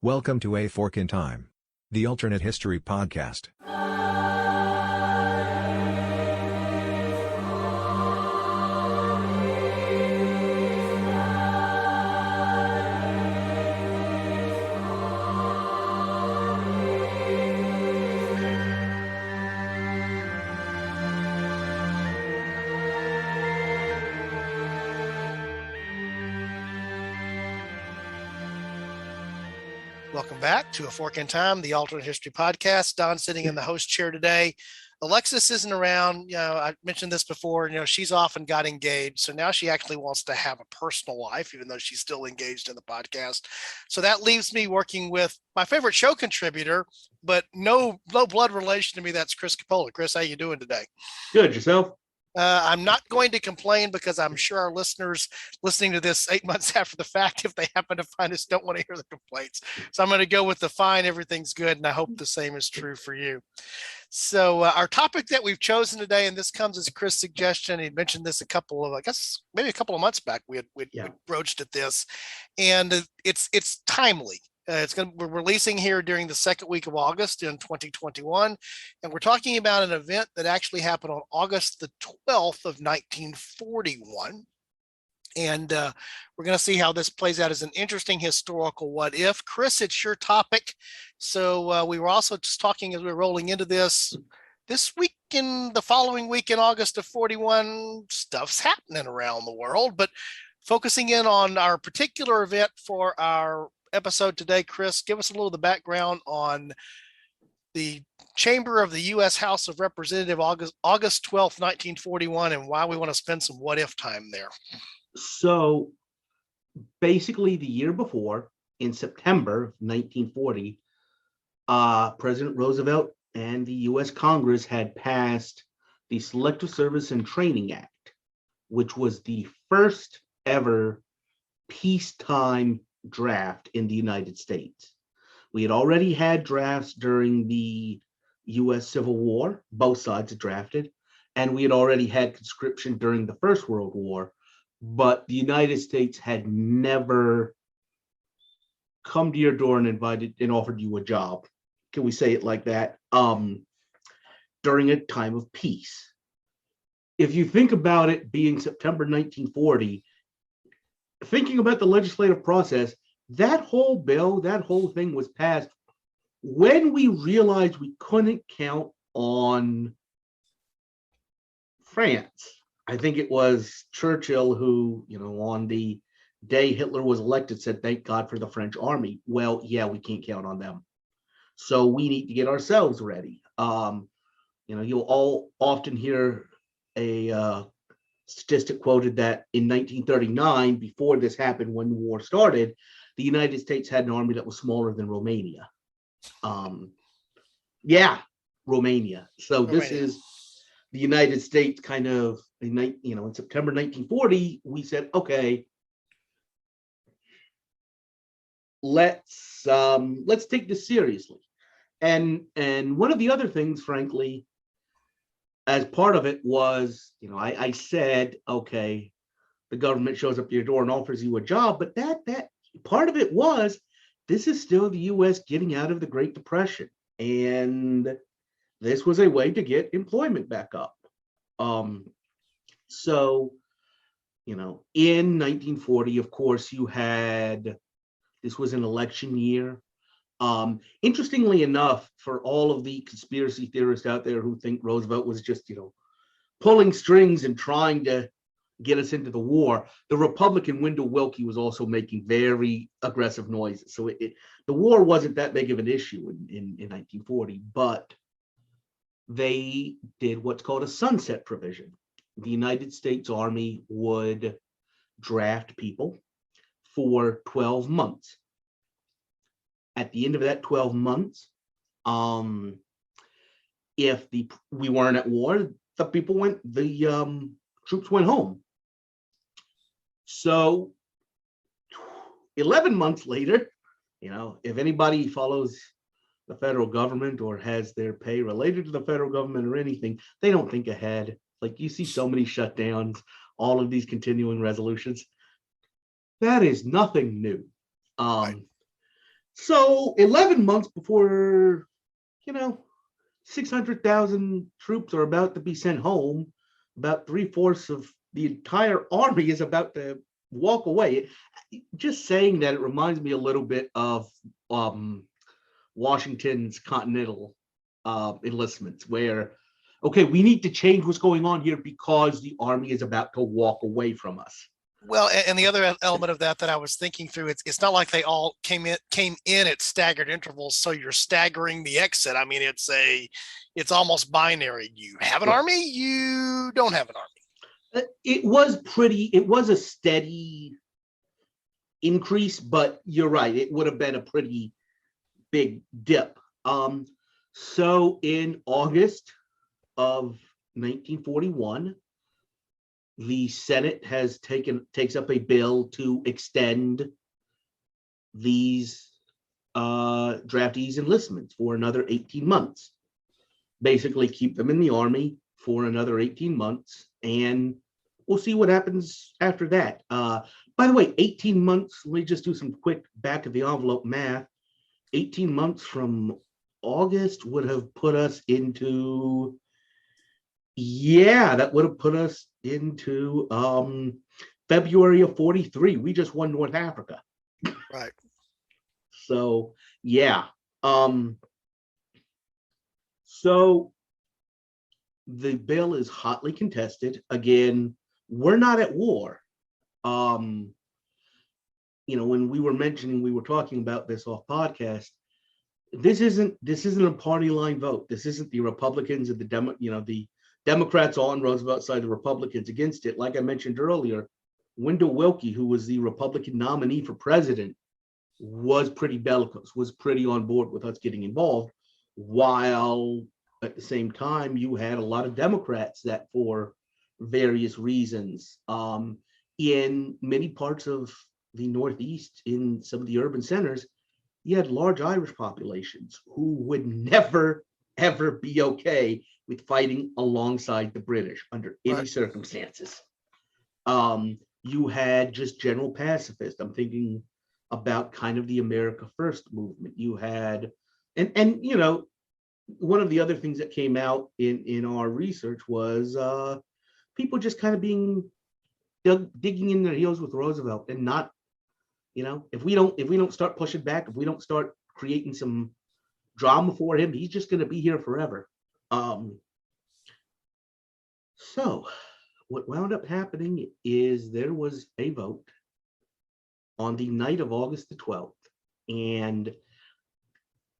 Welcome to A Fork in Time, the alternate history podcast. Welcome back to A Fork in Time, the alternate history podcast. Don sitting in the host chair today. Alexis isn't around. I mentioned this before. She's off and got engaged. So now she actually wants to have a personal life, even though she's still engaged in the podcast. So that leaves me working with my favorite show contributor, but no blood relation to me. That's Chris Coppola. Chris, how you doing today? Good. Yourself? I'm not going to complain because I'm sure our listeners listening to this 8 months after the fact, if they happen to find us, don't want to hear the complaints. So I'm going to go with the fine, everything's good. And I hope the same is true for you. So our topic that we've chosen today, and this comes as Chris' suggestion. He mentioned this maybe a couple of months back. We broached at this, and it's timely. We're releasing here during the second week of August in 2021, and we're talking about an event that actually happened on August the 12th of 1941. And we're going to see how this plays out as an interesting historical what if. Chris, it's your topic. So we were also just talking as we were rolling into this week and the following week in August of 41, stuff's happening around the world, but focusing in on our particular event for our episode today, Chris, give us a little of the background on the chamber of the U.S. House of Representatives, August 12th, 1941, and why we want to spend some what if time there. So basically the year before, in September of 1940, President Roosevelt and the U.S. Congress had passed the Selective Service and Training Act, which was the first ever peacetime draft in the United States. We had already had drafts during the U.S. Civil War, both sides had drafted, and we had already had conscription during the First World War, but the United States had never come to your door and invited and offered you a job. Can we say it like that? During a time of peace. If you think about it being September 1940, thinking about the legislative process, that whole bill, that whole thing was passed when we realized we couldn't count on France. I think it was Churchill who, on the day Hitler was elected, said, "Thank God for the French army." Well, yeah, we can't count on them. So we need to get ourselves ready. You'll all often hear a statistic quoted that in 1939, before this happened, when the war started, the United States had an army that was smaller than Romania. Romania. So this is the United States kind of, in September 1940, we said, okay, let's take this seriously. And one of the other things, frankly, as part of it was, I said, okay, the government shows up to your door and offers you a job, but that part of it was, this is still the U.S. getting out of the Great Depression, and this was a way to get employment back up. So, in 1940, of course, this was an election year. Interestingly enough, for all of the conspiracy theorists out there who think Roosevelt was just, pulling strings and trying to get us into the war, the Republican Wendell Willkie was also making very aggressive noises. So the war wasn't that big of an issue in 1940, but they did what's called a sunset provision. The United States Army would draft people for 12 months. At the end of that 12 months, if we weren't at war, the troops went home. So 11 months later, if anybody follows the federal government or has their pay related to the federal government or anything, they don't think ahead. Like, you see so many shutdowns, all of these continuing resolutions. That is nothing new. Right. So 11 months before, 600,000 troops are about to be sent home, about 3/4 of the entire army is about to walk away. Just saying that, it reminds me a little bit of Washington's Continental enlistments, where, okay, we need to change what's going on here because the army is about to walk away from us. Well, and the other element of that I was thinking through, it's not like they all came in at staggered intervals, so you're staggering the exit. I mean, it's almost binary. You have an army, you don't have an army. It was a steady increase, but you're right, it would have been a pretty big dip. So in August of 1941, the Senate takes up a bill to extend these draftees' enlistments for another 18 months. Basically, keep them in the army for another 18 months, and we'll see what happens after that. By the way, 18 months, let me just do some quick back of the envelope math. 18 months from August would have put us into, that would have put us into February of 43. We just won North Africa. Right. So, yeah. So the bill is hotly contested. Again, we're not at war. When we were talking about this off podcast, this isn't a party line vote. This isn't the Republicans and the Democrats on Roosevelt's side, the Republicans against it. Like I mentioned earlier, Wendell Willkie, who was the Republican nominee for president, was pretty bellicose, was pretty on board with us getting involved, while at the same time you had a lot of Democrats that, for various reasons, in many parts of the Northeast, in some of the urban centers, you had large Irish populations who would never, ever be okay with fighting alongside the British under any circumstances. You had just general pacifists. I'm thinking about kind of the America First movement. You had, and one of the other things that came out in our research was people just kind of digging in their heels with Roosevelt, and not, if we don't start pushing back, if we don't start creating some drama for him, he's just going to be here forever. So what wound up happening is there was a vote on the night of August the 12th, and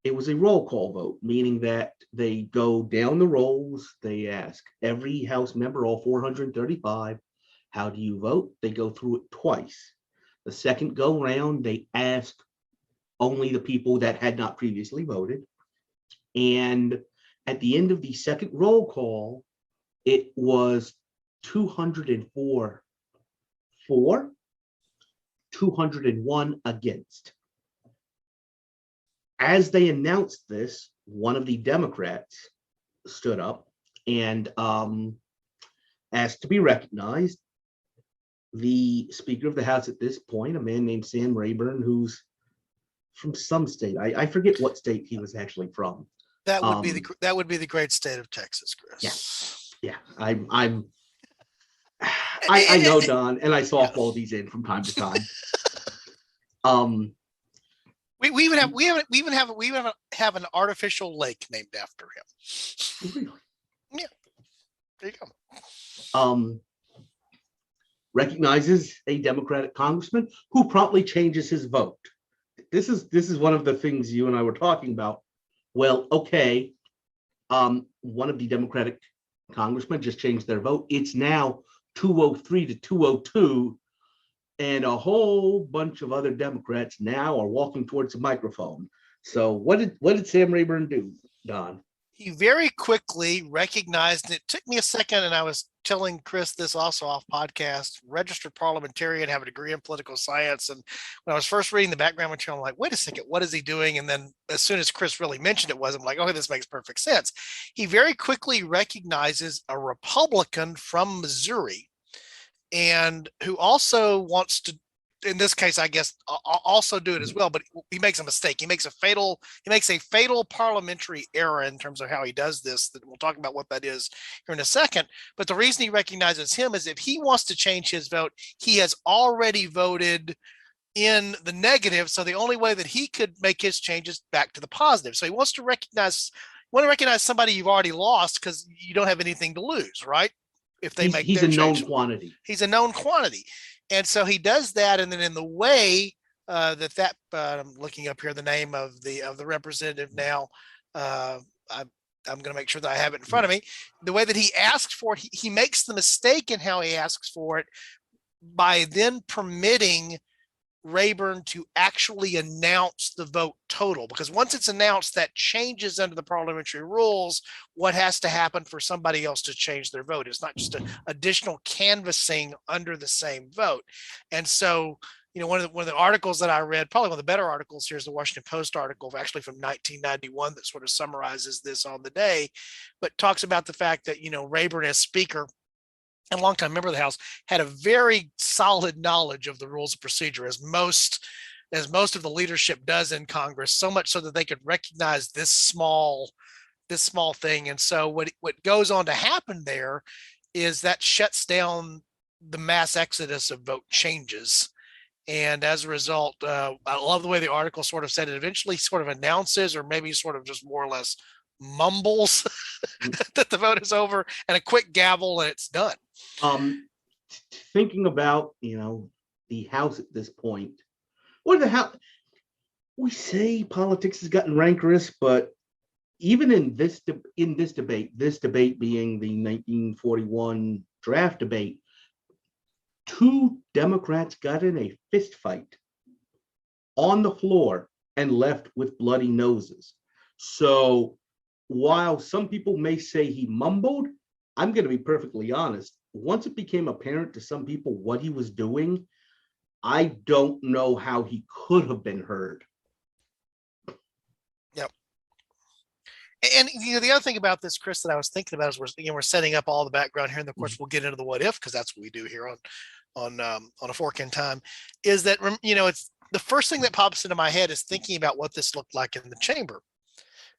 it was a roll call vote, meaning that they go down the rolls. They ask every House member, all 435, how do you vote? They go through it twice. The second go round, they ask only the people that had not previously voted. And at the end of the second roll call, it was 204 for, 201 against. As they announced this, one of the Democrats stood up and asked to be recognized. The Speaker of the House at this point, a man named Sam Rayburn, who's from some state. I forget what state he was actually from. That would be the great state of Texas, Chris. Yeah. I know, Don, and I softball these in from time to time. We even have an artificial lake named after him. Really? Yeah. There you go. Recognizes a Democratic congressman who promptly changes his vote. This is one of the things you and I were talking about. Well, okay, one of the Democratic congressmen just changed their vote. It's now 203 to 202, and a whole bunch of other Democrats now are walking towards the microphone. So what did Sam Rayburn do, Don? He very quickly recognized, and it took me a second, and I was telling Chris this also off podcast, registered parliamentarian, have a degree in political science. And when I was first reading the background material, I'm like, wait a second, what is he doing? And then as soon as Chris really mentioned it was, I'm like, okay, this makes perfect sense. He very quickly recognizes a Republican from Missouri, and who also wants to in this case, I guess, also do it as well, but he makes a mistake. He makes a fatal parliamentary error in terms of how he does this. That we'll talk about what that is here in a second. But the reason he recognizes him is if he wants to change his vote, he has already voted in the negative. So the only way that he could make his change is back to the positive. So he wants to recognize somebody you've already lost because you don't have anything to lose, right? If they make he's a known quantity. He's a known quantity. And so he does that. And then in the way I'm looking up here the name of the representative now. I'm going to make sure that I have it in front of me. The way that he asks for it, he makes the mistake in how he asks for it by then permitting Rayburn to actually announce the vote total, because once it's announced, that changes under the parliamentary rules what has to happen for somebody else to change their vote. It's not just an additional canvassing under the same vote. And so, one of the articles that I read, probably one of the better articles here, is the Washington Post article, actually from 1991, that sort of summarizes this on the day, but talks about the fact that, Rayburn as Speaker and a longtime member of the House had a very solid knowledge of the rules of procedure, as most of the leadership does in Congress, so much so that they could recognize this small thing. And so what goes on to happen there is that shuts down the mass exodus of vote changes. And as a result, I love the way the article sort of said it eventually sort of announces, or maybe sort of just more or less mumbles that the vote is over, and a quick gavel and it's done. Thinking about, the House at this point, or the House, we say politics has gotten rancorous, but even in this debate being the 1941 draft debate, two Democrats got in a fist fight on the floor and left with bloody noses. So while some people may say he mumbled, I'm going to be perfectly honest. Once it became apparent to some people what he was doing, I don't know how he could have been heard. Yep. And the other thing about this, Chris, that I was thinking about is we're setting up all the background here, and of course we'll get into the what if, because that's what we do here on A Fork in Time. Is that it's the first thing that pops into my head is thinking about what this looked like in the chamber.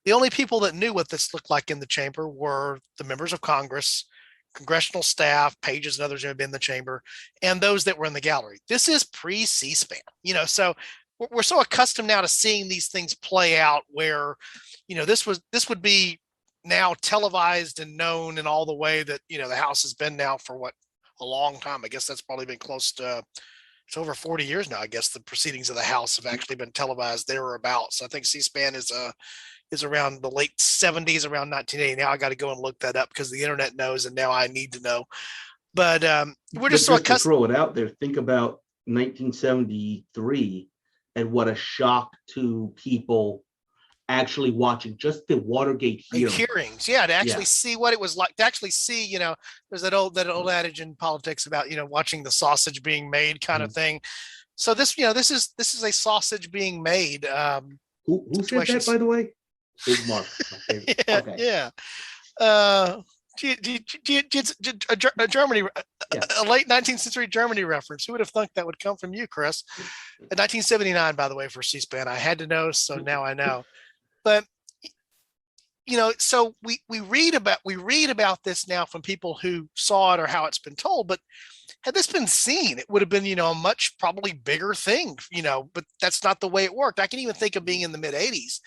The only people that knew what this looked like in the chamber were the members of Congress, congressional staff, pages and others who have been in the chamber, and those that were in the gallery. This is pre-C-SPAN, so we're so accustomed now to seeing these things play out where, this would be now televised and known in all the way that, the House has been now for a long time. I guess that's probably been close to, it's over 40 years now. I guess the proceedings of the House have actually been televised there or about. So I think C-SPAN is around the late 70s, around 1980. Now I got to go and look that up because the internet knows, and now I need to know. But we're just so accustomed. To throw it out there, think about 1973 and what a shock to people actually watching just the Watergate hearings. Yeah, to actually see what it was like, to actually see, there's that old adage in politics about, watching the sausage being made kind of thing. So this, this is a sausage being made. Who said that, by the way? Big Mark. Yeah, okay. Yeah. Germany, a late 19th century Germany reference. Who would have thought that would come from you, Chris? 1979, by the way, for C-SPAN. I had to know, so now I know. But so we read about this now from people who saw it or how it's been told. But had this been seen, it would have been a much probably bigger thing. But that's not the way it worked. I can even think of being in the mid 80s.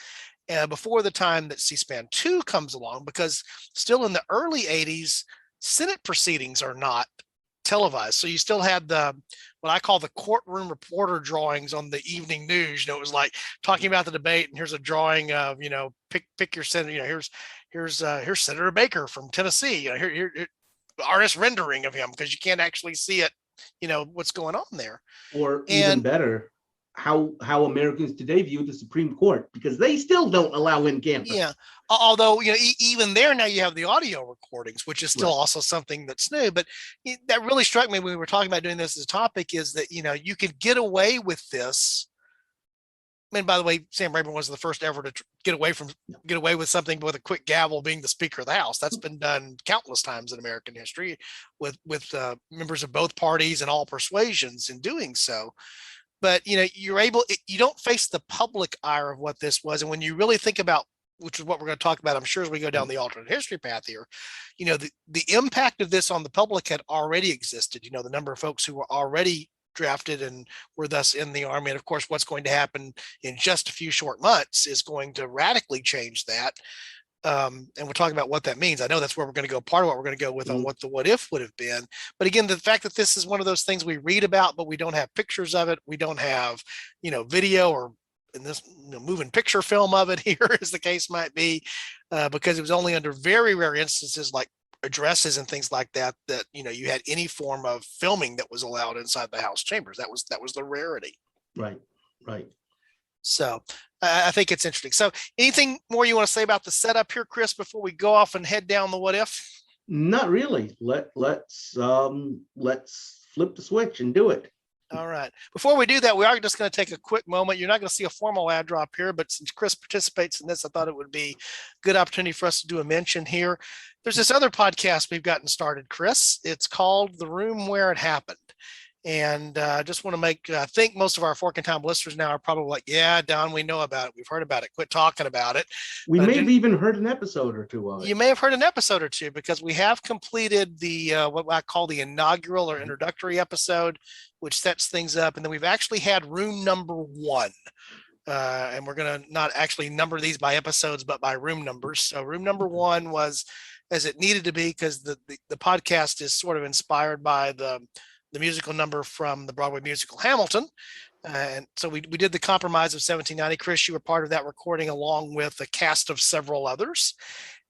Before the time that C-SPAN 2 comes along, because still in the early 80s, Senate proceedings are not televised. So you still had what I call the courtroom reporter drawings on the evening news. It was like talking about the debate, and here's a drawing of, pick your senator. Here's Senator Baker from Tennessee. Here artist rendering of him, because you can't actually see it. What's going on there. Or even better, how Americans today view the Supreme Court, because they still don't allow in cameras. Yeah, although even there now you have the audio recordings, which is still also something that's new. But that really struck me when we were talking about doing this as a topic, is that you could get away with this and by the way, Sam Rayburn was the first ever to get away with something with a quick gavel, being the Speaker of the House. That's been done countless times in American history with members of both parties and all persuasions in doing so. But you don't face the public ire of what this was, and when you really think about, which is what we're going to talk about, I'm sure, as we go down the alternate history path here, the impact of this on the public had already existed. The number of folks who were already drafted and were thus in the Army. And of course, what's going to happen in just a few short months is going to radically change that. And we'll talk about what that means. I know that's where we're going to go. Part of what we're going to go with on what the what if would have been. But again, the fact that this is one of those things we read about, but we don't have pictures of it. We don't have, video or in this moving picture film of it here, as the case might be, because it was only under very rare instances like addresses and things like that you had any form of filming that was allowed inside the House chambers. That was the rarity. Right. So I think it's interesting. So anything more you want to say about the setup here, Chris, before we go off and head down the what if? Not really. Let's flip the switch and do it. All right. Before we do that, we are just going to take a quick moment. You're not going to see a formal ad drop here, but since Chris participates in this, I thought it would be a good opportunity for us to do a mention here. There's this other podcast we've gotten started, Chris. It's called The Room Where It Happened. And I just want to I think most of our Fork in Time listeners now are probably like, yeah, Don, we know about it. We've heard about it. Quit talking about it. We may have even heard an episode or two of it. You may have heard an episode or two, because we have completed the what I call the inaugural or introductory episode, which sets things up. And then we've actually had room number 1. And we're going to not actually number these by episodes, but by room numbers. So room number 1 was as it needed to be, because the podcast is sort of inspired by the musical number from the Broadway musical Hamilton. And so we did the Compromise of 1790. Chris, you were part of that recording along with a cast of several others.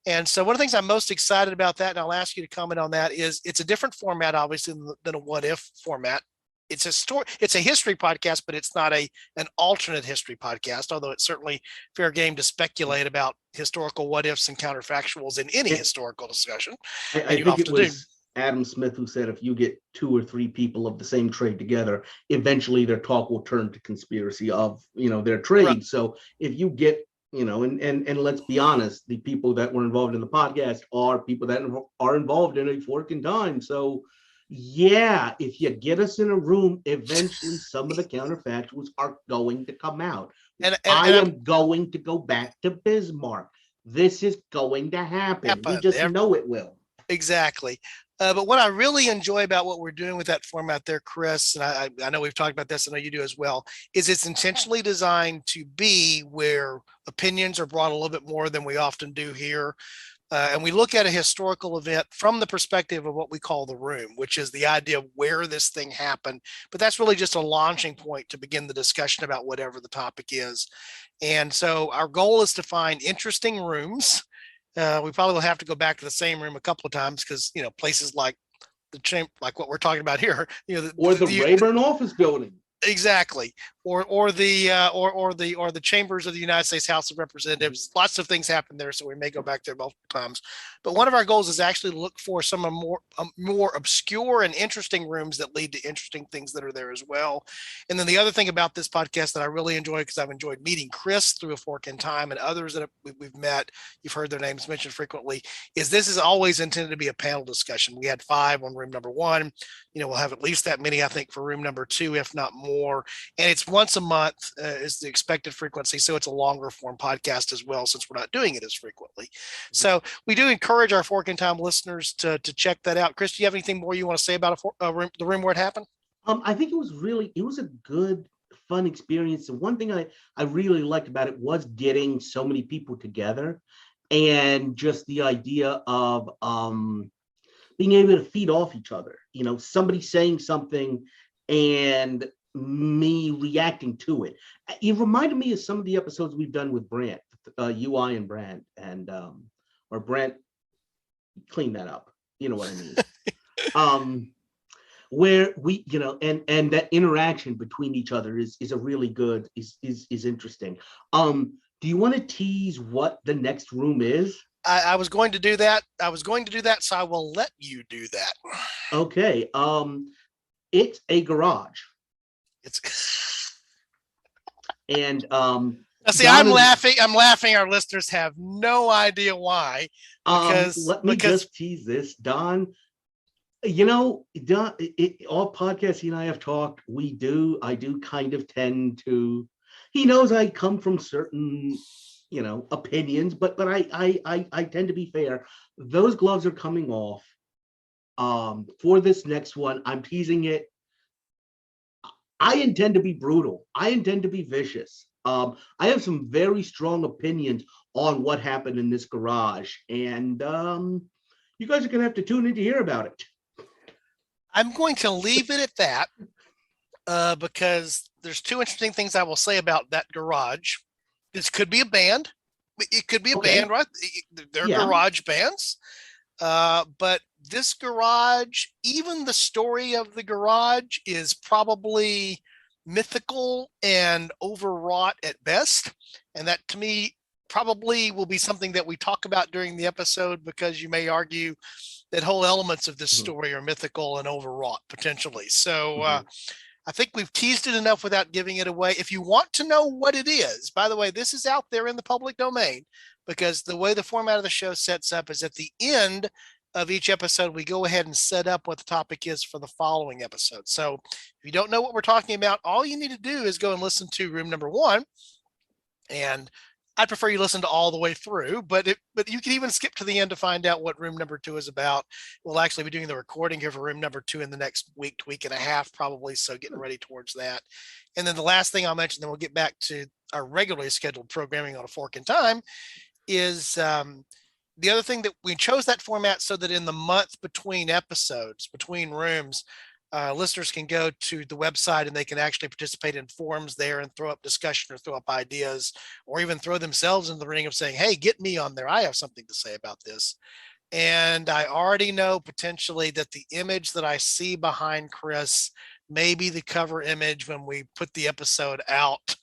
And so one of the things I'm most excited about that, and I'll ask you to comment on that, is it's a different format, obviously, than a what if format. It's a history podcast, but it's not an alternate history podcast, although it's certainly fair game to speculate about historical what ifs and counterfactuals in any historical discussion. I think it was Adam Smith who said if you get 2 or 3 people of the same trade together, eventually their talk will turn to conspiracy of their trade. Right. So if you get and let's be honest, the people that were involved in the podcast are people that are involved in a Fork in Time. So yeah, if you get us in a room, eventually some of the counterfactuals are going to come out. And I am going to go back to Bismarck. This is going to happen. We just know it will. Exactly. But what I really enjoy about what we're doing with that format there, Chris, and I know we've talked about this, I know you do as well, is it's intentionally designed to be where opinions are brought a little bit more than we often do here. And we look at a historical event from the perspective of what we call the room, which is the idea of where this thing happened. But that's really just a launching point to begin the discussion about whatever the topic is. And so our goal is to find interesting rooms. We probably will have to go back to the same room a couple of times because, places like like what we're talking about here, or the Rayburn office building. Exactly. Or the chambers of the United States House of Representatives. Lots of things happen there, so we may go back there multiple times. But one of our goals is actually to look for some more obscure and interesting rooms that lead to interesting things that are there as well. And then the other thing about this podcast that I really enjoy, because I've enjoyed meeting Chris through A Fork in Time and others that we've met, you've heard their names mentioned frequently, is this is always intended to be a panel discussion. We had 5 on room number 1. We'll have at least that many, I think, for room number 2, if not more. And it's once a month is the expected frequency. So it's a longer form podcast as well, since we're not doing it as frequently. So we do encourage our Fork in Time listeners to check that out. Chris, do you have anything more you want to say about the room where it happened? I think it was a good, fun experience. And one thing I really liked about it was getting so many people together, and just the idea of being able to feed off each other. Somebody saying something and me reacting to it. It reminded me of some of the episodes we've done with Brant, UI and Brant, and or Brant, clean that up. You know what I mean? Where we, and that interaction between each other is a really good, is interesting. Do you want to tease what the next room is? I was going to do that. So I will let you do that. Okay. It's a garage. And See, Don I'm is, laughing. I'm laughing. Our listeners have no idea why. let me just tease this. Don, Don, all podcasts he and I have talked, I do kind of tend to, he knows I come from certain, opinions, but I tend to be fair. Those gloves are coming off. For this next one, I'm teasing it. I intend to be brutal. I intend to be vicious. I have some very strong opinions on what happened in this garage, and you guys are going to have to tune in to hear about it. I'm going to leave it at that because there's two interesting things I will say about that garage. This could be a band. It could be a band, right? They're garage bands. But this garage, even the story of the garage is probably mythical and overwrought at best. And that to me probably will be something that we talk about during the episode, because you may argue that whole elements of this story are mythical and overwrought potentially. So I think we've teased it enough without giving it away. If you want to know what it is, by the way, this is out there in the public domain, because the way the format of the show sets up is at the end of each episode, we go ahead and set up what the topic is for the following episode. So if you don't know what we're talking about, all you need to do is go and listen to room number 1. And I'd prefer you listen to all the way through, but you can even skip to the end to find out what room number 2 is about. We'll actually be doing the recording here for room number 2 in the next week and a half, probably. So getting ready towards that. And then the last thing I'll mention, then we'll get back to our regularly scheduled programming on A Fork in Time, is the other thing that we chose that format so that in the month between episodes, between rooms, listeners can go to the website and they can actually participate in forums there and throw up discussion or throw up ideas, or even throw themselves in the ring of saying, hey, get me on there. I have something to say about this. And I already know potentially that the image that I see behind Chris may be the cover image when we put the episode out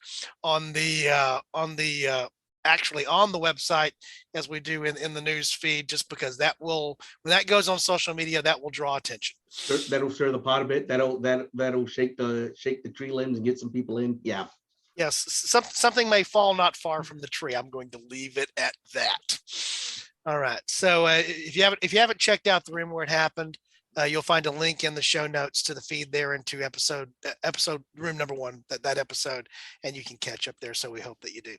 on the actually on the website, as we do in the news feed, just because that will, when that goes on social media, that will draw attention. That'll stir the pot a bit. That'll shake the tree limbs and get some people in. Yeah. Yes, something may fall not far from the tree. I'm going to leave it at that. All right. So if you haven't checked out the room where it happened, you'll find a link in the show notes to the feed there into episode room number 1, that episode, and you can catch up there. So we hope that you do.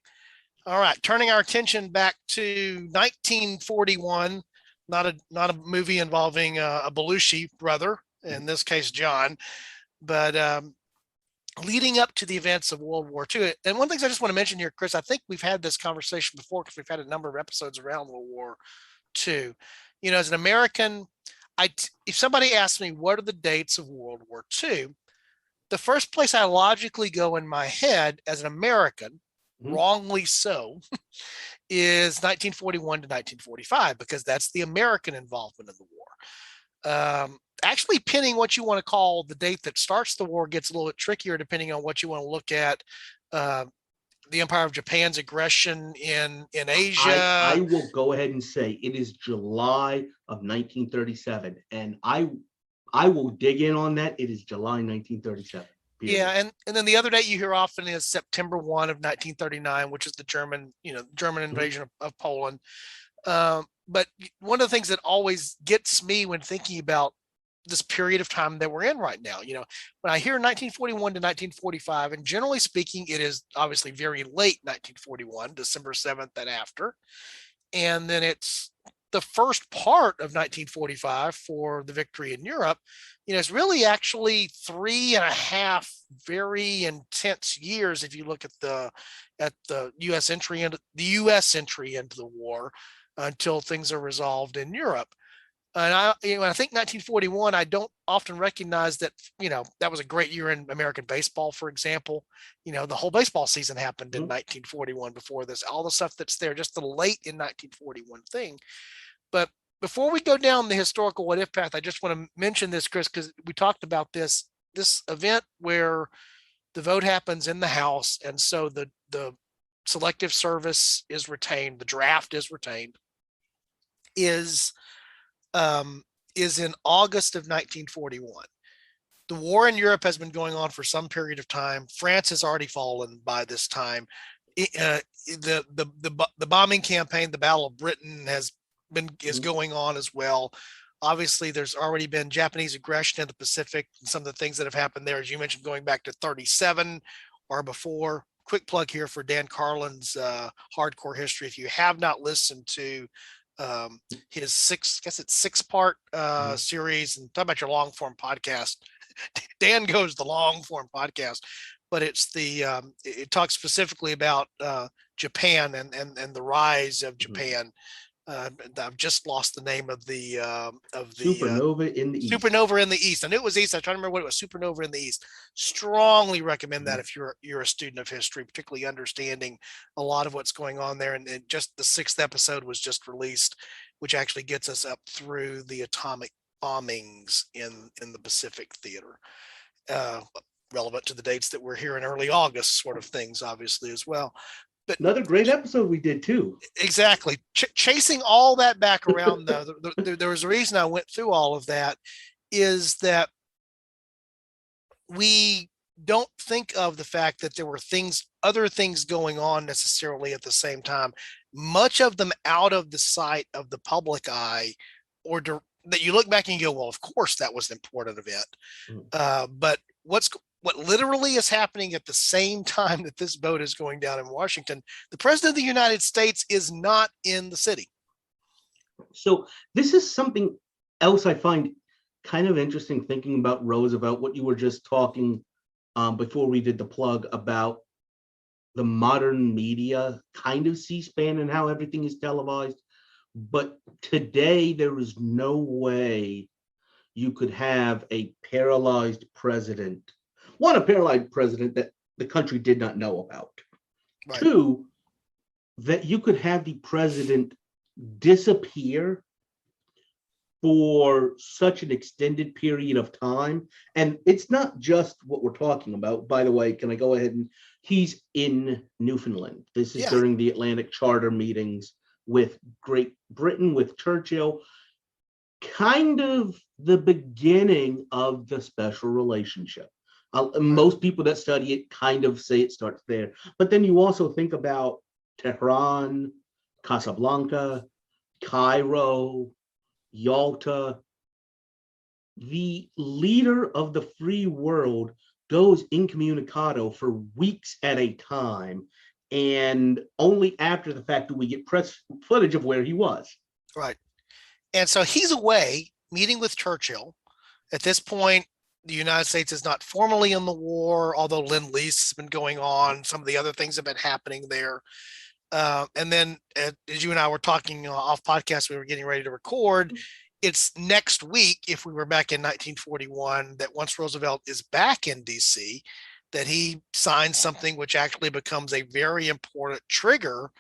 All right, turning our attention back to 1941, not a movie involving a Belushi brother, in this case John, but leading up to the events of World War II. And one of the things I just want to mention here, Chris, I think we've had this conversation before because we've had a number of episodes around World War II. As an American, if somebody asks me what are the dates of World War II, the first place I logically go in my head as an American, wrongly so, is 1941 to 1945, because that's the American involvement in the war. Actually, pinning what you want to call the date that starts the war gets a little bit trickier depending on what you want to look at. The Empire of Japan's aggression in Asia. I will go ahead and say it is July of 1937, and I will dig in on that. It is July 1937. Period. Yeah, and then the other date you hear often is September 1 of 1939, which is the German invasion of Poland. But one of the things that always gets me when thinking about this period of time that we're in right now, when I hear 1941 to 1945, and generally speaking, it is obviously very late 1941, December 7th and after. And then it's the first part of 1945 for the victory in Europe. It's really actually 3.5 very intense years if you look at the U.S. entry into the war until things are resolved in Europe. And I think 1941, I don't often recognize that, that was a great year in American baseball, for example. The whole baseball season happened in 1941 before this, all the stuff that's there, just the late in 1941 thing. But before we go down the historical what if path, I just want to mention this, Chris, because we talked about this event where the vote happens in the House. And so the selective service is retained, the draft is retained, is in August of 1941. The war in Europe has been going on for some period of time. France has already fallen by this time. The bombing campaign, the Battle of Britain, is going on as well. Obviously, there's already been Japanese aggression in the Pacific, and some of the things that have happened there, as you mentioned, going back to 37 or before. Quick plug here for Dan Carlin's Hardcore History. If you have not listened to his six part series, and talk about your long form podcast, Dan goes the long form podcast, but it talks specifically about Japan and the rise of Japan. I've just lost the name of the Supernova in the East. Supernova in the East. I knew it was East. I was trying to remember what it was. Supernova in the East. Strongly recommend that if you're a student of history, particularly understanding a lot of what's going on there. And just the 6th episode was just released, which actually gets us up through the atomic bombings in the Pacific theater. Relevant to the dates that we're here in early August, sort of things, obviously, as well. But another great episode we did too. Exactly. Chasing all that back around, though, there was a reason I went through all of that, is that we don't think of the fact that there were other things going on necessarily at the same time, much of them out of the sight of the public eye, or that you look back and you go, well, of course that was an important event. But what literally is happening at the same time that this boat is going down in Washington, the president of the United States is not in the city. So this is something else I find kind of interesting, thinking about Roosevelt, what you were just talking before we did the plug about the modern media, kind of C-SPAN and how everything is televised. But today there is no way you could have a paralyzed president. One, a paralyzed president that the country did not know about. Right. 2, that you could have the president disappear for such an extended period of time. And it's not just what we're talking about. By the way, can I go ahead and he's in Newfoundland. This is during the Atlantic Charter meetings with Great Britain, with Churchill. Kind of the beginning of the special relationship. Most people that study it kind of say it starts there. But then you also think about Tehran, Casablanca, Cairo, Yalta. The leader of the free world goes incommunicado for weeks at a time. And only after the fact do we get press footage of where he was. Right. And so he's away meeting with Churchill. At this point, the United States is not formally in the war, although Lend-Lease has been going on. Some of the other things have been happening there. And then, as you and I were talking off podcast, we were getting ready to record. It's next week, if we were back in 1941, that once Roosevelt is back in D.C., that he signs something which actually becomes a very important trigger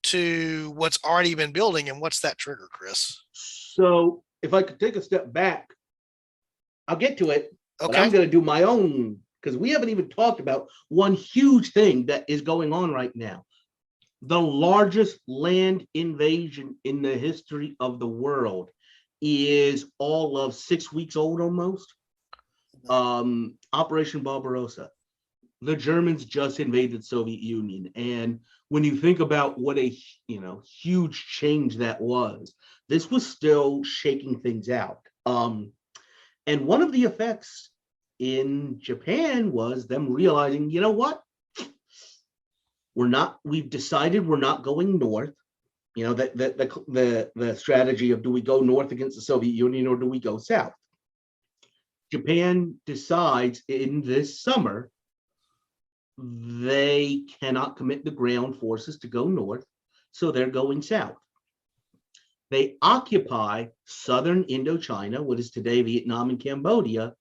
to what's already been building. And what's that trigger, Chris? So if I could take a step back, I'll get to it. Okay. But I'm going to do my own, because we haven't even talked about one huge thing that is going on right now. The largest land invasion in the history of the world is all of 6 weeks old almost. Operation Barbarossa. The Germans just invaded the Soviet Union. And when you think about what a huge change that was, this was still shaking things out. And one of the effects in Japan was them realizing, you know what? We've decided we're not going north. The strategy of, do we go north against the Soviet Union or do we go south? Japan decides in this summer they cannot commit the ground forces to go north, so they're going south. They occupy southern Indochina, what is today Vietnam and Cambodia,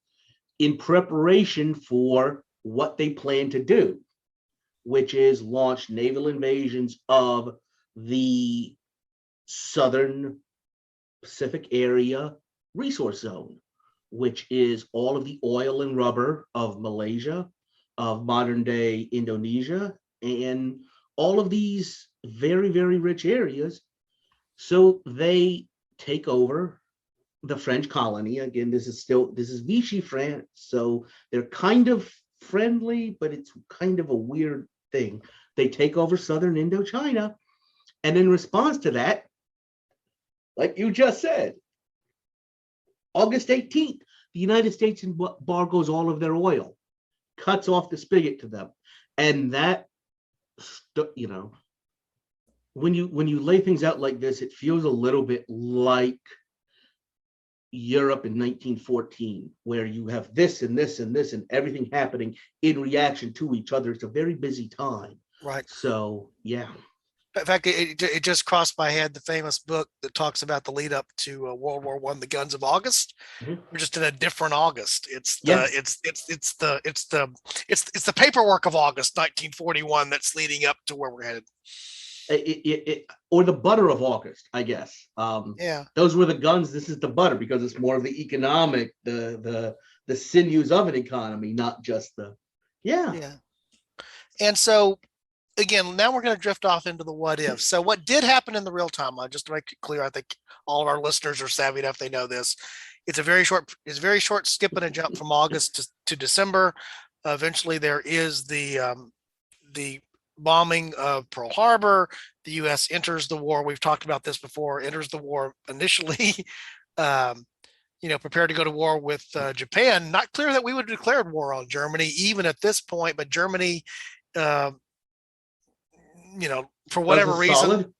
in preparation for what they plan to do, which is launch naval invasions of the southern Pacific area resource zone, which is all of the oil and rubber of Malaysia, of modern day Indonesia, and all of these very, very rich areas. So they take over the French colony. Again, this is Vichy France, so they're kind of friendly, but it's kind of a weird thing. They take over southern Indochina, and in response to that, like you just said, August 18th, the United States embargoes all of their oil, cuts off the spigot to them, and that, when you lay things out like this, it feels a little bit like Europe in 1914, where you have this and this and this and everything happening in reaction to each other. It's a very busy time. Right. So, yeah. In fact, it just crossed my head, the famous book that talks about the lead up to World War I, The Guns of August. Mhm. We're just in a different August. It's the Yeah. it's the paperwork of August 1941 that's leading up to where we're headed. Or the butter of August, I guess. Yeah. Those were the guns. This is the butter, because it's more of the economic, the sinews of an economy, not just the. Yeah. And so, again, now we're going to drift off into the what if. So what did happen in the real timeline, just to make it clear, I think all of our listeners are savvy enough, they know this. It's a very short skip and a jump from August to December. Eventually there is the bombing of Pearl Harbor. The U.S. enters the war. We've talked about this before, enters the war initially, prepared to go to war with Japan. Not clear that we would have declared war on Germany even at this point, but Germany, for whatever reason,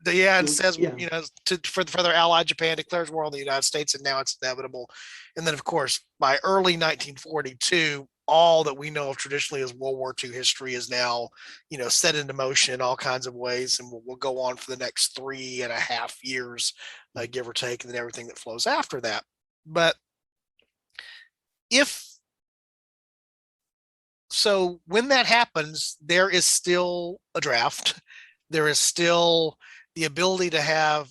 and says, for their ally Japan declares war on the United States, and now it's inevitable. And then, of course, by early 1942, all that we know of traditionally as World War II history is now, set into motion in all kinds of ways, and will go on for the next 3.5 years, give or take, and then everything that flows after that. But when that happens, there is still a draft. There is still the ability to have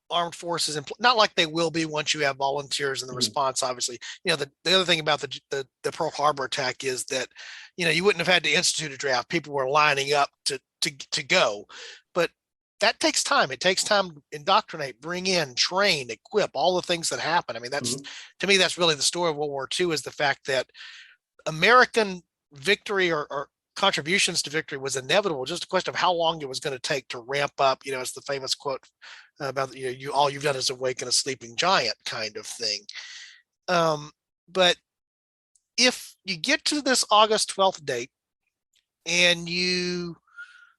armed forces, not like they will be once you have volunteers in the response. Obviously, the other thing about the Pearl Harbor attack is that, you wouldn't have had to institute a draft. People were lining up to go, but that takes time. It takes time to indoctrinate, bring in, train, equip, all the things that happen. I mean, to me, that's really the story of World War II, is the fact that American victory or contributions to victory was inevitable. Just a question of how long it was going to take to ramp up. It's the famous quote about all you've done is awaken a sleeping giant kind of thing. But if you get to this August 12th date and you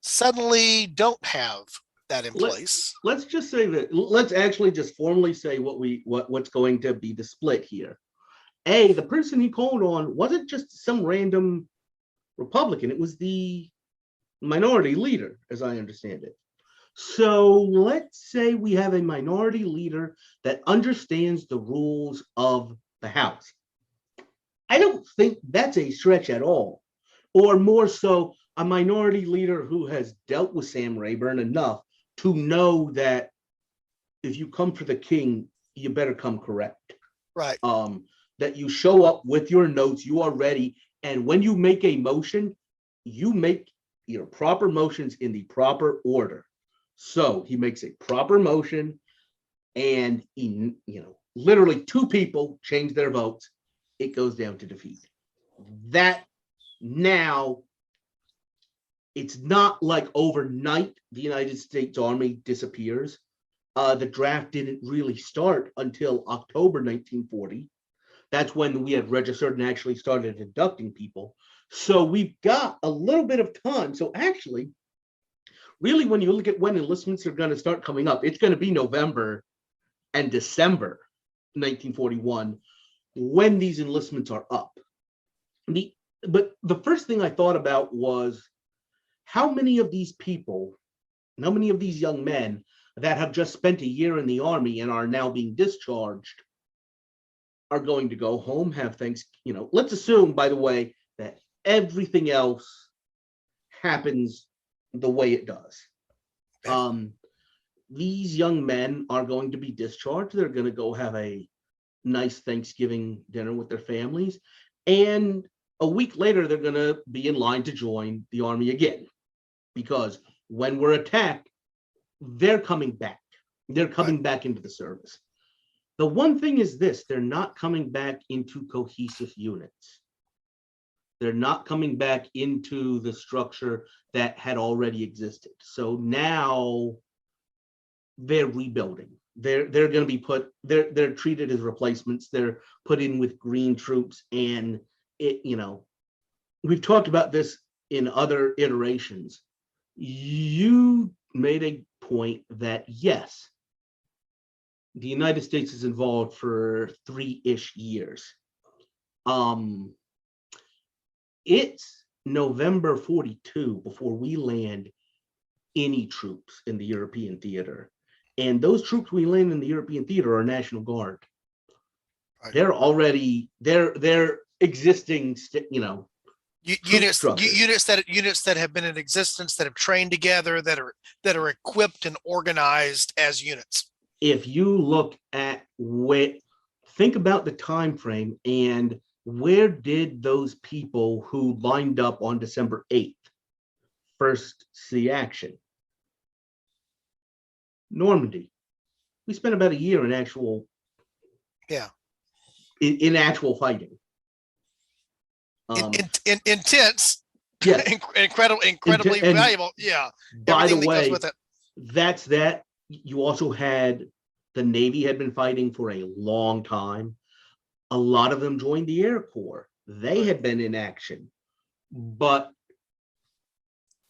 suddenly don't have that in place, let's just say that. Let's actually just formally say what's going to be the split here. The person he called on wasn't just some random Republican. It was the minority leader, as I understand it. So let's say we have a minority leader that understands the rules of the House. I don't think that's a stretch at all. Or more so, a minority leader who has dealt with Sam Rayburn enough to know that if you come for the king, you better come correct. Right. That you show up with your notes, you are ready. And when you make a motion, you make your proper motions in the proper order. So he makes a proper motion, and literally 2 people change their votes. It goes down to defeat. That now, it's not like overnight the United States Army disappears. The draft didn't really start until October 1940. That's when we had registered and actually started inducting people. So we've got a little bit of time. So actually, really, when you look at when enlistments are going to start coming up, it's going to be November and December 1941 when these enlistments are up. But the first thing I thought about was how many of these people, how many of these young men that have just spent a year in the Army and are now being discharged are going to go home, have things, let's assume, by the way, that everything else happens the way it does. These young men are going to be discharged. They're going to go have a nice Thanksgiving dinner with their families. And a week later, they're going to be in line to join the Army again. Because when we're attacked, they're coming back. They're coming back into the service. The one thing is this: they're not coming back into cohesive units. They're not coming back into the structure that had already existed. So now they're rebuilding. They're going to be they're treated as replacements. They're put in with green troops, and we've talked about this in other iterations. You made a point that yes, the United States is involved for 3-ish years. It's November 42 before we land any troops in the European theater. And those troops we land in the European theater are National Guard. Right. They're already, they're existing, units that have been in existence, that have trained together, that are equipped and organized as units. If you look at think about the time frame and where did those people who lined up on December 8th first see action? Normandy. We spent about a year in actual in actual fighting. Intense. Yeah. incredibly valuable. Yeah. By the way, that's that. You also had the Navy had been fighting for a long time. A lot of them joined the Air Corps. They had been in action.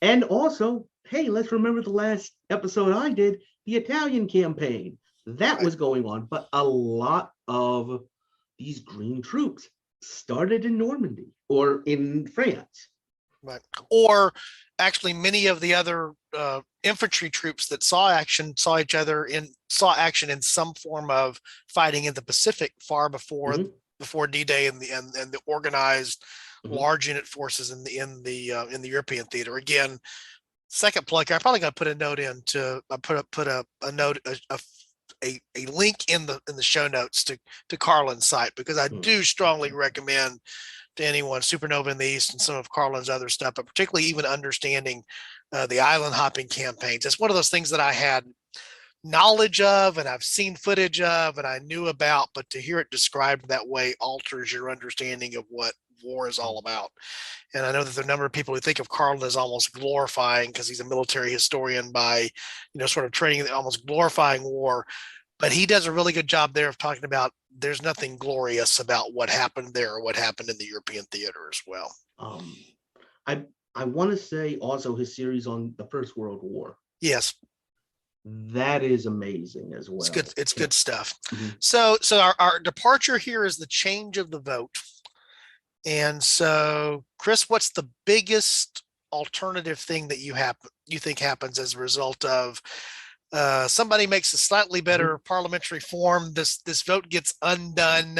And also, hey, let's remember the last episode I did, the Italian campaign. That was going on. But a lot of these green troops started in Normandy or in France. Right. Or actually many of the other infantry troops that saw action saw action in some form of fighting in the Pacific far before D-Day and the organized large unit forces in the European theater. Again, second plug. I'm probably going to put a note in to put a note a link in the show notes to Carlin's site, because I do strongly recommend to anyone Supernova in the East and some of Carlin's other stuff, but particularly even understanding the island hopping campaigns. It's one of those things that I had knowledge of and I've seen footage of and I knew about, but to hear it described that way alters your understanding of what war is all about. And I know that there are a number of people who think of Carlin as almost glorifying, because he's a military historian, by sort of training, almost glorifying war, but he does a really good job there of talking about there's nothing glorious about what happened there or what happened in the European theater as well. I want to say also his series on the First World War. Yes. That is amazing as well. It's good stuff. So our departure here is the change of the vote. And so, Chris, what's the biggest alternative thing that you think happens as a result of somebody makes a slightly better parliamentary form, this vote gets undone,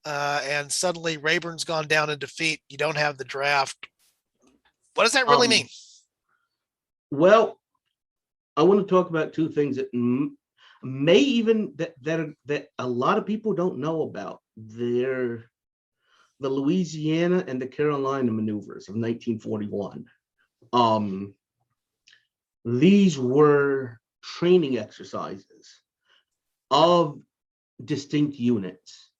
and suddenly Rayburn's gone down in defeat, you don't have the draft? What does that really mean? Well, I want to talk about two things that may even that a lot of people don't know about. They're the Louisiana and the Carolina maneuvers of 1941. These were training exercises of distinct units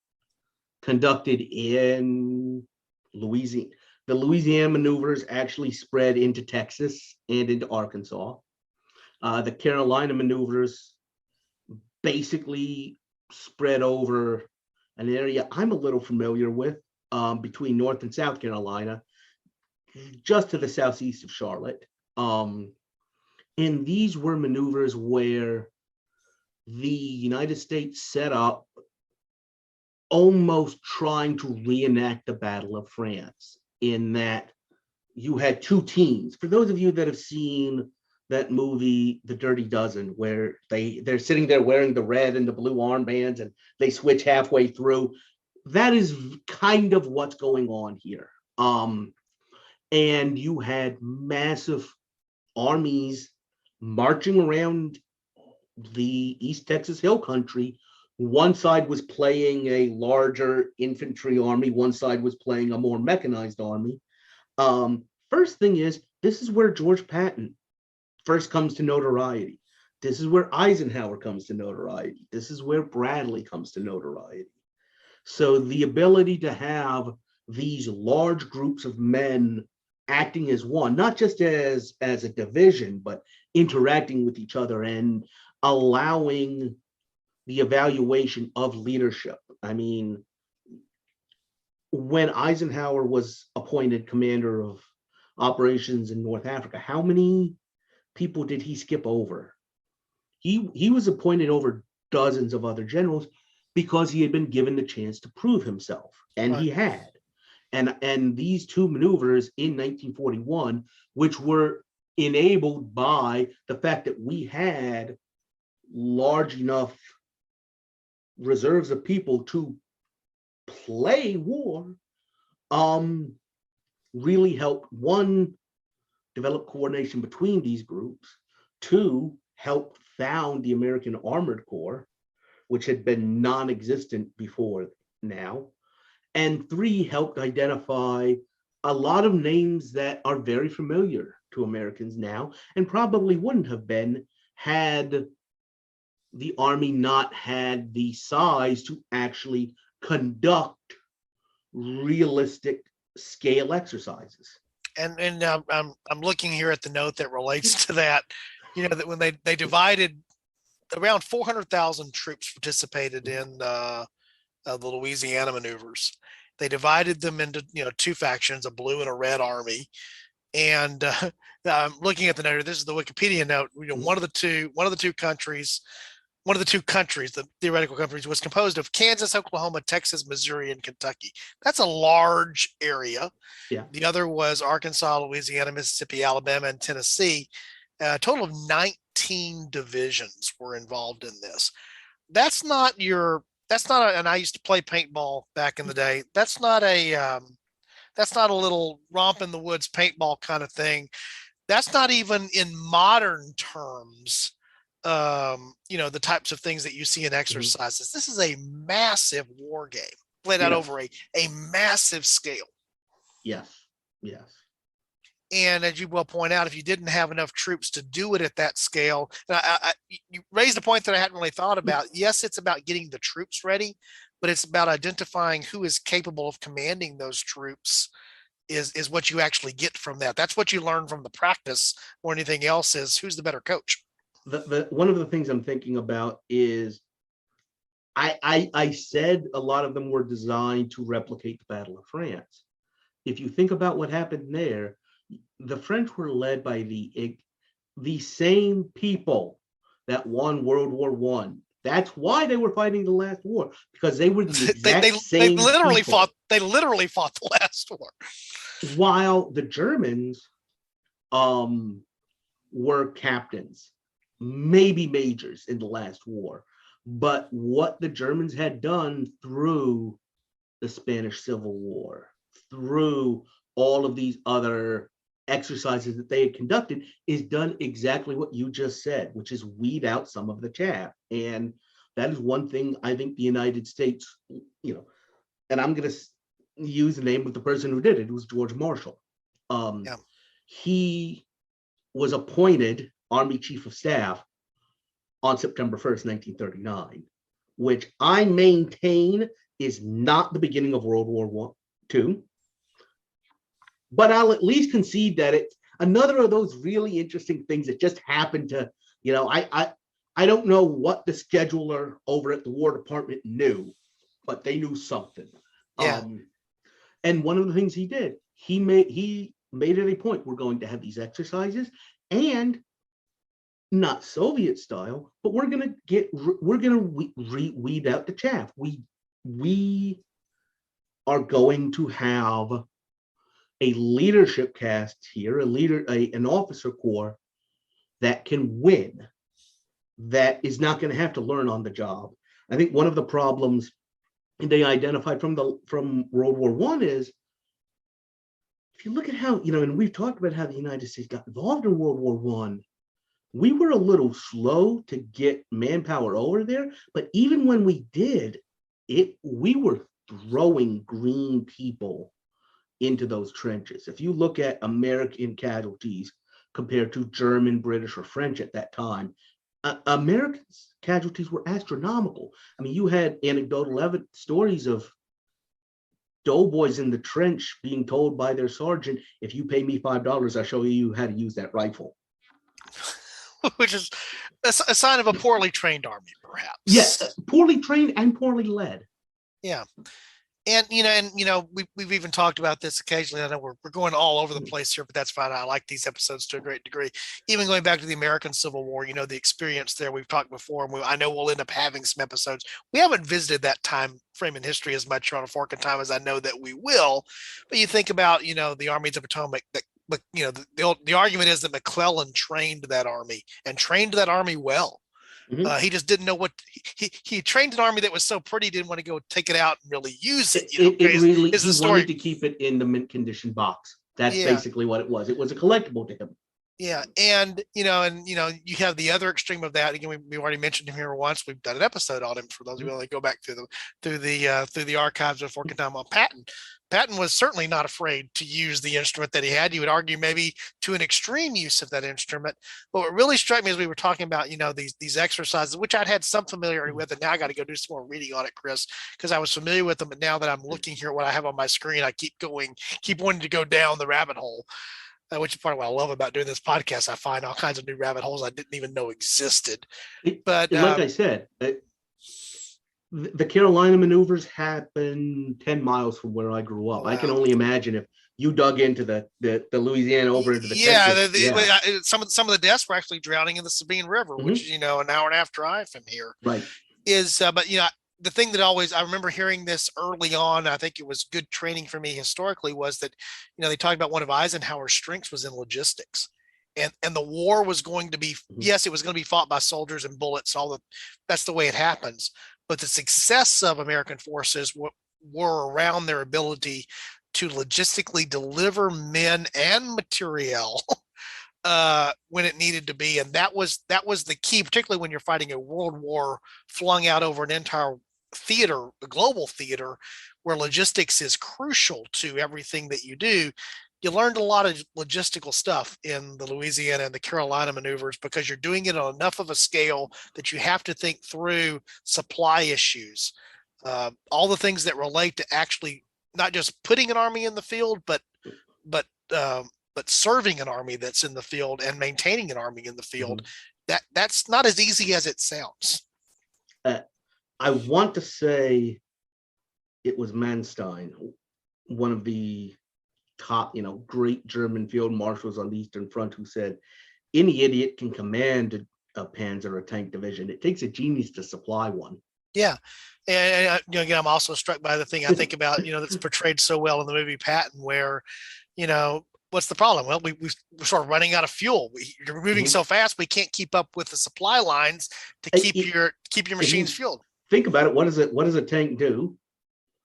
conducted in Louisiana. The Louisiana maneuvers actually spread into Texas and into Arkansas. The Carolina maneuvers basically spread over an area I'm a little familiar with, between North and South Carolina, just to the southeast of Charlotte. And these were maneuvers where the United States set up almost trying to reenact the Battle of France, in that you had two teams. For those of you that have seen that movie, The Dirty Dozen, where they're sitting there wearing the red and the blue armbands and they switch halfway through, that is kind of what's going on here. And you had massive armies marching around the East Texas Hill Country. One side was playing a larger infantry army, one side was playing a more mechanized army. First thing is, this is where George Patton first comes to notoriety. This is where Eisenhower comes to notoriety. This is where Bradley comes to notoriety. So the ability to have these large groups of men acting as one, not just as a division, but interacting with each other and allowing the evaluation of leadership. I mean, when Eisenhower was appointed commander of operations in North Africa, how many people did he skip over? He was appointed over dozens of other generals because he had been given the chance to prove himself, and Right. he had. And these two maneuvers in 1941, which were enabled by the fact that we had large enough reserves of people to play war, really helped, one, develop coordination between these groups, two, help found the American Armored Corps, which had been non-existent before now, and three, helped identify a lot of names that are very familiar to Americans now and probably wouldn't have been had the Army not had the size to actually conduct realistic scale exercises. And I'm looking here at the note that relates to that. You know, that when they divided, around 400,000 troops participated in the Louisiana maneuvers. They divided them into, you know, two factions, a blue and a red army. And I'm looking at the note. This is the Wikipedia note. You know, one of the two countries, the theoretical countries, was composed of Kansas, Oklahoma, Texas, Missouri, and Kentucky. That's a large area. Yeah. The other was Arkansas, Louisiana, Mississippi, Alabama, and Tennessee. A total of 19 divisions were involved in this. That's not and I used to play paintball back in the day. That's not a little romp in the woods paintball kind of thing. That's not even in modern terms, you know, the types of things that you see in exercises. Mm-hmm. This is a massive war game played out over a massive scale. Yes. Yes. And as you well point out, if you didn't have enough troops to do it at that scale, you raised a point that I hadn't really thought about. Yes, it's about getting the troops ready, but it's about identifying who is capable of commanding those troops is what you actually get from that. That's what you learn from the practice more than anything else, is who's the better coach. The one of the things I'm thinking about is I said a lot of them were designed to replicate the Battle of France. If you think about what happened there, the French were led by the same people that won World War I. That's why they were fighting the last war, because they were the exact same. They literally people. fought the last war. While the Germans were captains, maybe majors in the last war. But what the Germans had done through the Spanish Civil War, through all of these other exercises that they had conducted, is done exactly what you just said, which is weed out some of the chaff. And that is one thing I think the United States, you know, and I'm going to use the name of the person who did it. It was George Marshall. He was appointed Army Chief of Staff on September 1st, 1939, which I maintain is not the beginning of World War II. But I'll at least concede that it's another of those really interesting things that just happened to, you know, I don't know what the scheduler over at the War Department knew, but they knew something. Yeah. And one of the things he did, he made it a point, we're going to have these exercises, and not Soviet style, but we're going to weed out the chaff. We are going to have a leadership cast here, an officer corps that can win, that is not going to have to learn on the job. I think one of the problems they identified from World War I is, if you look at how, you know, and we've talked about how the United States got involved in World War I, we were a little slow to get manpower over there, but even when we did, we were throwing green people into those trenches. If you look at American casualties compared to German, British, or French at that time, Americans' casualties were astronomical. I mean, you had anecdotal stories of doughboys in the trench being told by their sergeant, if you pay me $5, I'll show you how to use that rifle. Which is a sign of a poorly trained army, perhaps. Yeah, poorly trained and poorly led. Yeah. And we've even talked about this occasionally. I know we're going all over the place here, but that's fine. I like these episodes to a great degree. Even going back to the American Civil War, the experience there we've talked before, and I know we'll end up having some episodes. We haven't visited that time frame in history as much on A Fork in Time as I know that we will. But you think about the armies of Potomac. But the argument is that McClellan trained that army and trained that army well. Mhm. He just didn't know what he trained an army that was so pretty, didn't want to go take it out and really use it. It really, is the he story. wanted to keep it in the mint condition box. That's basically what it was. It was a collectible to him. Yeah, and you have the other extreme of that. Again, we already mentioned him here once. We've done an episode on him for those who want to go back through the archives of Fork in Time on Patton. Patton was certainly not afraid to use the instrument that he had. You would argue maybe to an extreme use of that instrument. But what really struck me as we were talking about, these exercises, which I'd had some familiarity with, and now I got to go do some more reading on it, Chris, because I was familiar with them. But now that I'm looking here at what I have on my screen, I keep wanting to go down the rabbit hole. Which is part of what I love about doing this podcast. I find all kinds of new rabbit holes I didn't even know existed. But like I said, the Carolina maneuvers happened 10 miles from where I grew up. Wow. I can only imagine if you dug into the Louisiana over into the Texas. Some of the deaths were actually drowning in the Sabine River, mm-hmm. which is an hour and a half drive from here. Right. But the thing that I remember hearing this early on, I think it was good training for me historically, was that, they talked about one of Eisenhower's strengths was in logistics, and the war was going to be, yes, it was going to be fought by soldiers and bullets, that's the way it happens. But the success of American forces were around their ability to logistically deliver men and material when it needed to be. And that was the key, particularly when you're fighting a world war flung out over an entire theater, a global theater, where logistics is crucial to everything that you do. You learned a lot of logistical stuff in the Louisiana and the Carolina maneuvers because you're doing it on enough of a scale that you have to think through supply issues, all the things that relate to actually not just putting an army in the field, but serving an army that's in the field and maintaining an army in the field. Mm-hmm. That's not as easy as it sounds. I want to say it was Manstein, one of the top, great German field marshals on the Eastern Front, who said, any idiot can command a panzer or a tank division. It takes a genius to supply one. Yeah. And again, I'm also struck by the thing I think about, that's portrayed so well in the movie Patton, where, what's the problem? Well, we're sort of running out of fuel. You're moving so fast, we can't keep up with the supply lines to keep your machines fueled. Think about it. What does a tank do?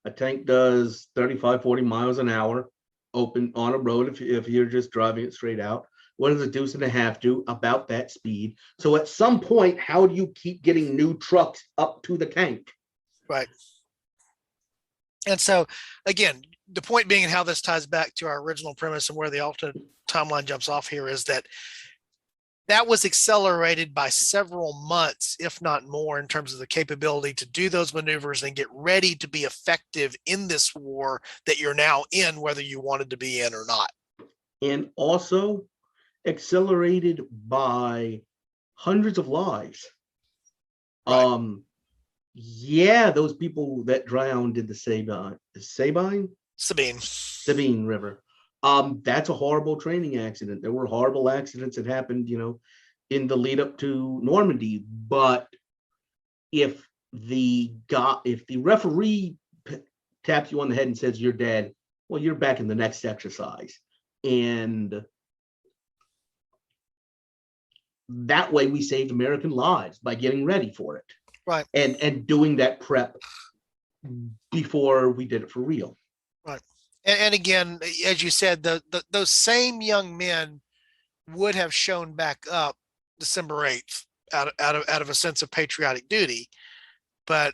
A tank does 35, 40 miles an hour open on a road if you're just driving it straight out. What does a deuce and a half do? About that speed. So at some point, how do you keep getting new trucks up to the tank? Right. And so, again, the point being, and how this ties back to our original premise and where the alternate timeline jumps off here, is that was accelerated by several months, if not more, in terms of the capability to do those maneuvers and get ready to be effective in this war that you're now in, whether you wanted to be in or not. And also accelerated by hundreds of lives. Right. Those people that drowned in the Sabine River. That's a horrible training accident. There were horrible accidents that happened, in the lead up to Normandy. But if the referee taps you on the head and says you're dead, well, you're back in the next exercise. And that way we saved American lives by getting ready for it. Right. And doing that prep before we did it for real. Right. And again, as you said, those same young men would have shown back up December 8th out of a sense of patriotic duty, but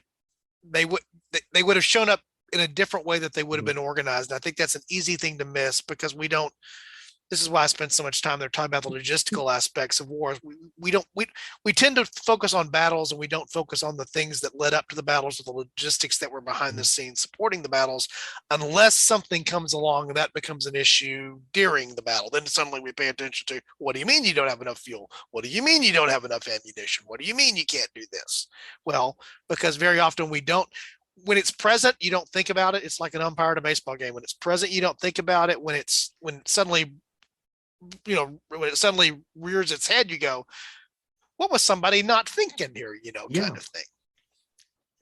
they would have shown up in a different way that they would have been organized. And I think that's an easy thing to miss, because we don't, this is why I spend so much time there talking about the logistical aspects of wars. We tend to focus on battles and we don't focus on the things that led up to the battles or the logistics that were behind the scenes supporting the battles, unless something comes along and that becomes an issue during the battle. Then suddenly we pay attention to, what do you mean you don't have enough fuel? What do you mean you don't have enough ammunition? What do you mean you can't do this? Well, because very often we don't. When it's present, you don't think about it. It's like an umpire at a baseball game. When it's present, you don't think about it. When suddenly, when it suddenly rears its head, you go, what was somebody not thinking here? Kind of thing.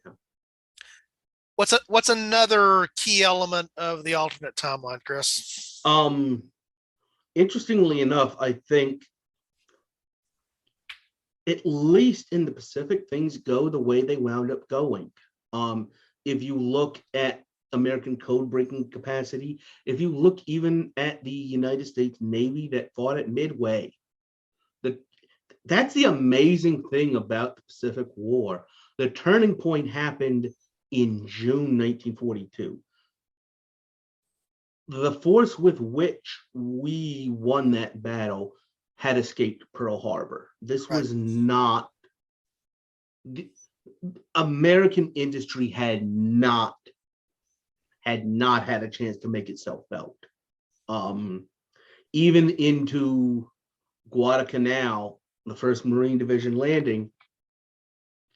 Yeah. What's another key element of the alternate timeline, Chris? Interestingly enough, I think at least in the Pacific, things go the way they wound up going. If you look at American code breaking capacity, if you look even at the United States Navy that fought at Midway, that's the amazing thing about the Pacific War. The turning point happened in June 1942. The force with which we won that battle had escaped Pearl Harbor. This was not, American industry had not had a chance to make itself felt. Even into Guadalcanal, the 1st Marine Division landing,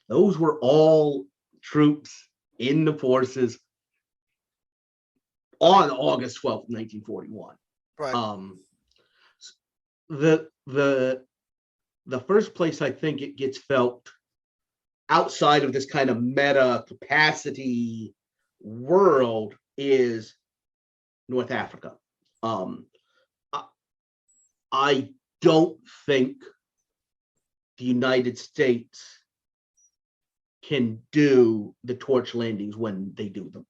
those were all troops in the forces on August 12th, 1941. Right. The first place I think it gets felt outside of this kind of meta capacity world is North Africa. I don't think the United States can do the torch landings when they do them.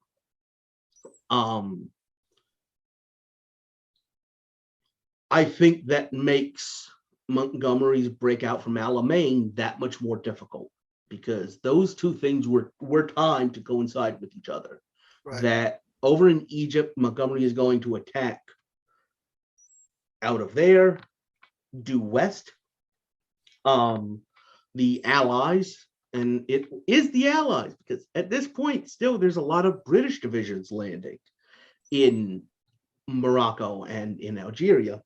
I think that makes Montgomery's breakout from Alamein that much more difficult, because those two things were timed to coincide with each other. Right. That over in Egypt, Montgomery is going to attack out of there, due west. The Allies, and it is the Allies, because at this point still there's a lot of British divisions landing in Morocco and in Algeria,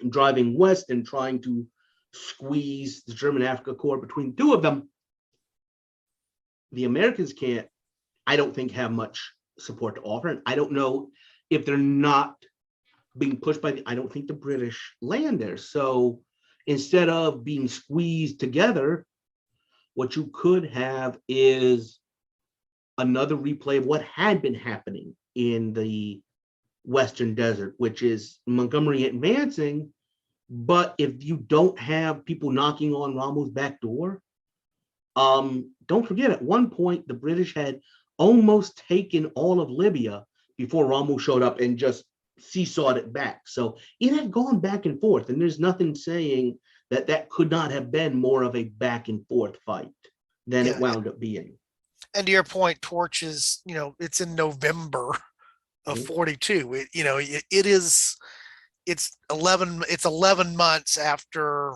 driving west and trying to squeeze the German Africa Corps between two of them. The Americans can't, I don't think, have much support to offer. And I don't know if they're not being pushed by I don't think the British land there. So instead of being squeezed together, what you could have is another replay of what had been happening in the Western Desert, which is Montgomery advancing. But if you don't have people knocking on Rommel's back door, don't forget, at one point, the British had almost taken all of Libya before Rommel showed up and just seesawed it back. So it had gone back and forth, and there's nothing saying that could not have been more of a back and forth fight than it wound up being. And to your point, Torch is, it's in November of 42. It's 11 months after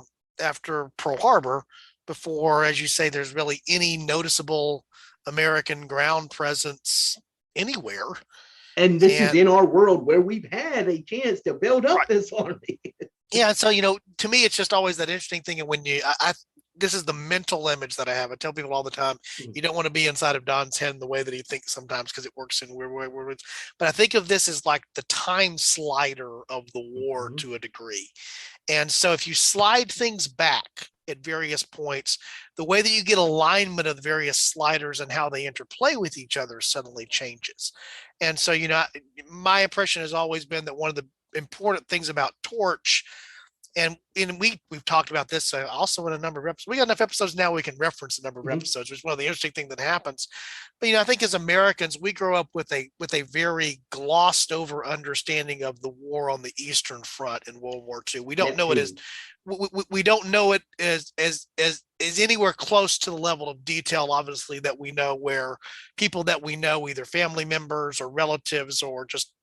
Pearl Harbor before, as you say, there's really any noticeable American ground presence anywhere. And this is in our world where we've had a chance to build up this army. Yeah. So, to me, it's just always that interesting thing. And when this is the mental image that I have. I tell people all the time, you don't want to be inside of Don's head in the way that he thinks sometimes, because it works in weird ways. But I think of this as like the time slider of the war to a degree. And so if you slide things back at various points, the way that you get alignment of the various sliders and how they interplay with each other suddenly changes. And so, my impression has always been that one of the important things about Torch, and we've talked about this also in a number of episodes. We got enough episodes now we can reference a number of episodes, which is one of the interesting things that happens. But I think as Americans, we grow up with a very glossed over understanding of the war on the Eastern Front in World War II. We don't know it as we don't know it as anywhere close to the level of detail, obviously, that we know, where people that we know, either family members or relatives or just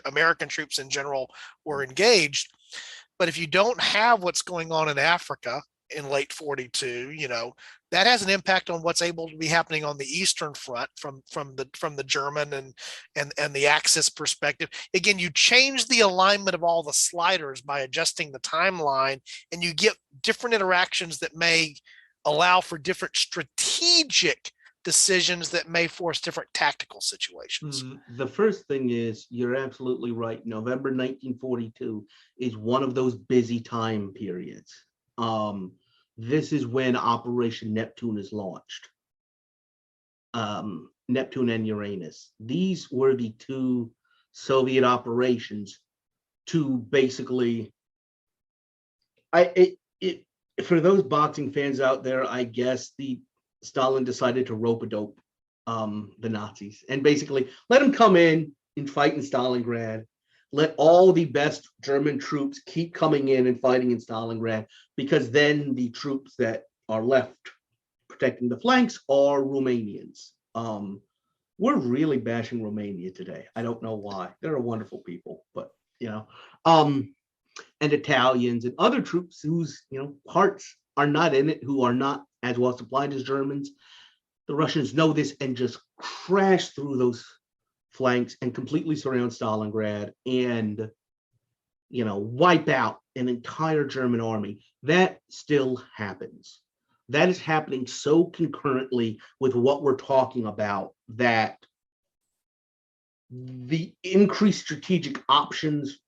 American troops in general, were engaged. But if you don't have what's going on in Africa in late 42, that has an impact on what's able to be happening on the Eastern Front from the German and the Axis perspective. Again, you change the alignment of all the sliders by adjusting the timeline, and you get different interactions that may allow for different strategic decisions that may force different tactical situations. The first thing is, you're absolutely right. November 1942 is one of those busy time periods. This is when Operation Neptune is launched. Neptune and Uranus. These were the two Soviet operations to basically, for those boxing fans out there, I guess Stalin decided to rope-a-dope the Nazis and basically let them come in and fight in Stalingrad. Let all the best German troops keep coming in and fighting in Stalingrad, because then the troops that are left protecting the flanks are Romanians. We're really bashing Romania today. I don't know why. They're a wonderful people, but and Italians and other troops whose hearts are not in it, who are not as well supplied as Germans. The Russians know this and just crash through those flanks and completely surround Stalingrad and wipe out an entire German army. That still happens. That is happening so concurrently with what we're talking about that the increased strategic options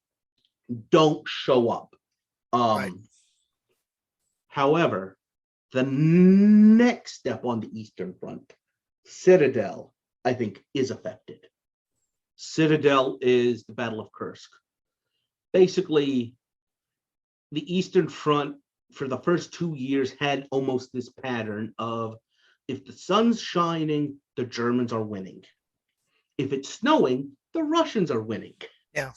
don't show up. Right. However, the next step on the Eastern Front, Citadel, I think, is affected. Citadel is the Battle of Kursk. Basically, the Eastern Front for the first 2 years had almost this pattern of, if the sun's shining, the Germans are winning. If it's snowing, the Russians are winning. Yeah.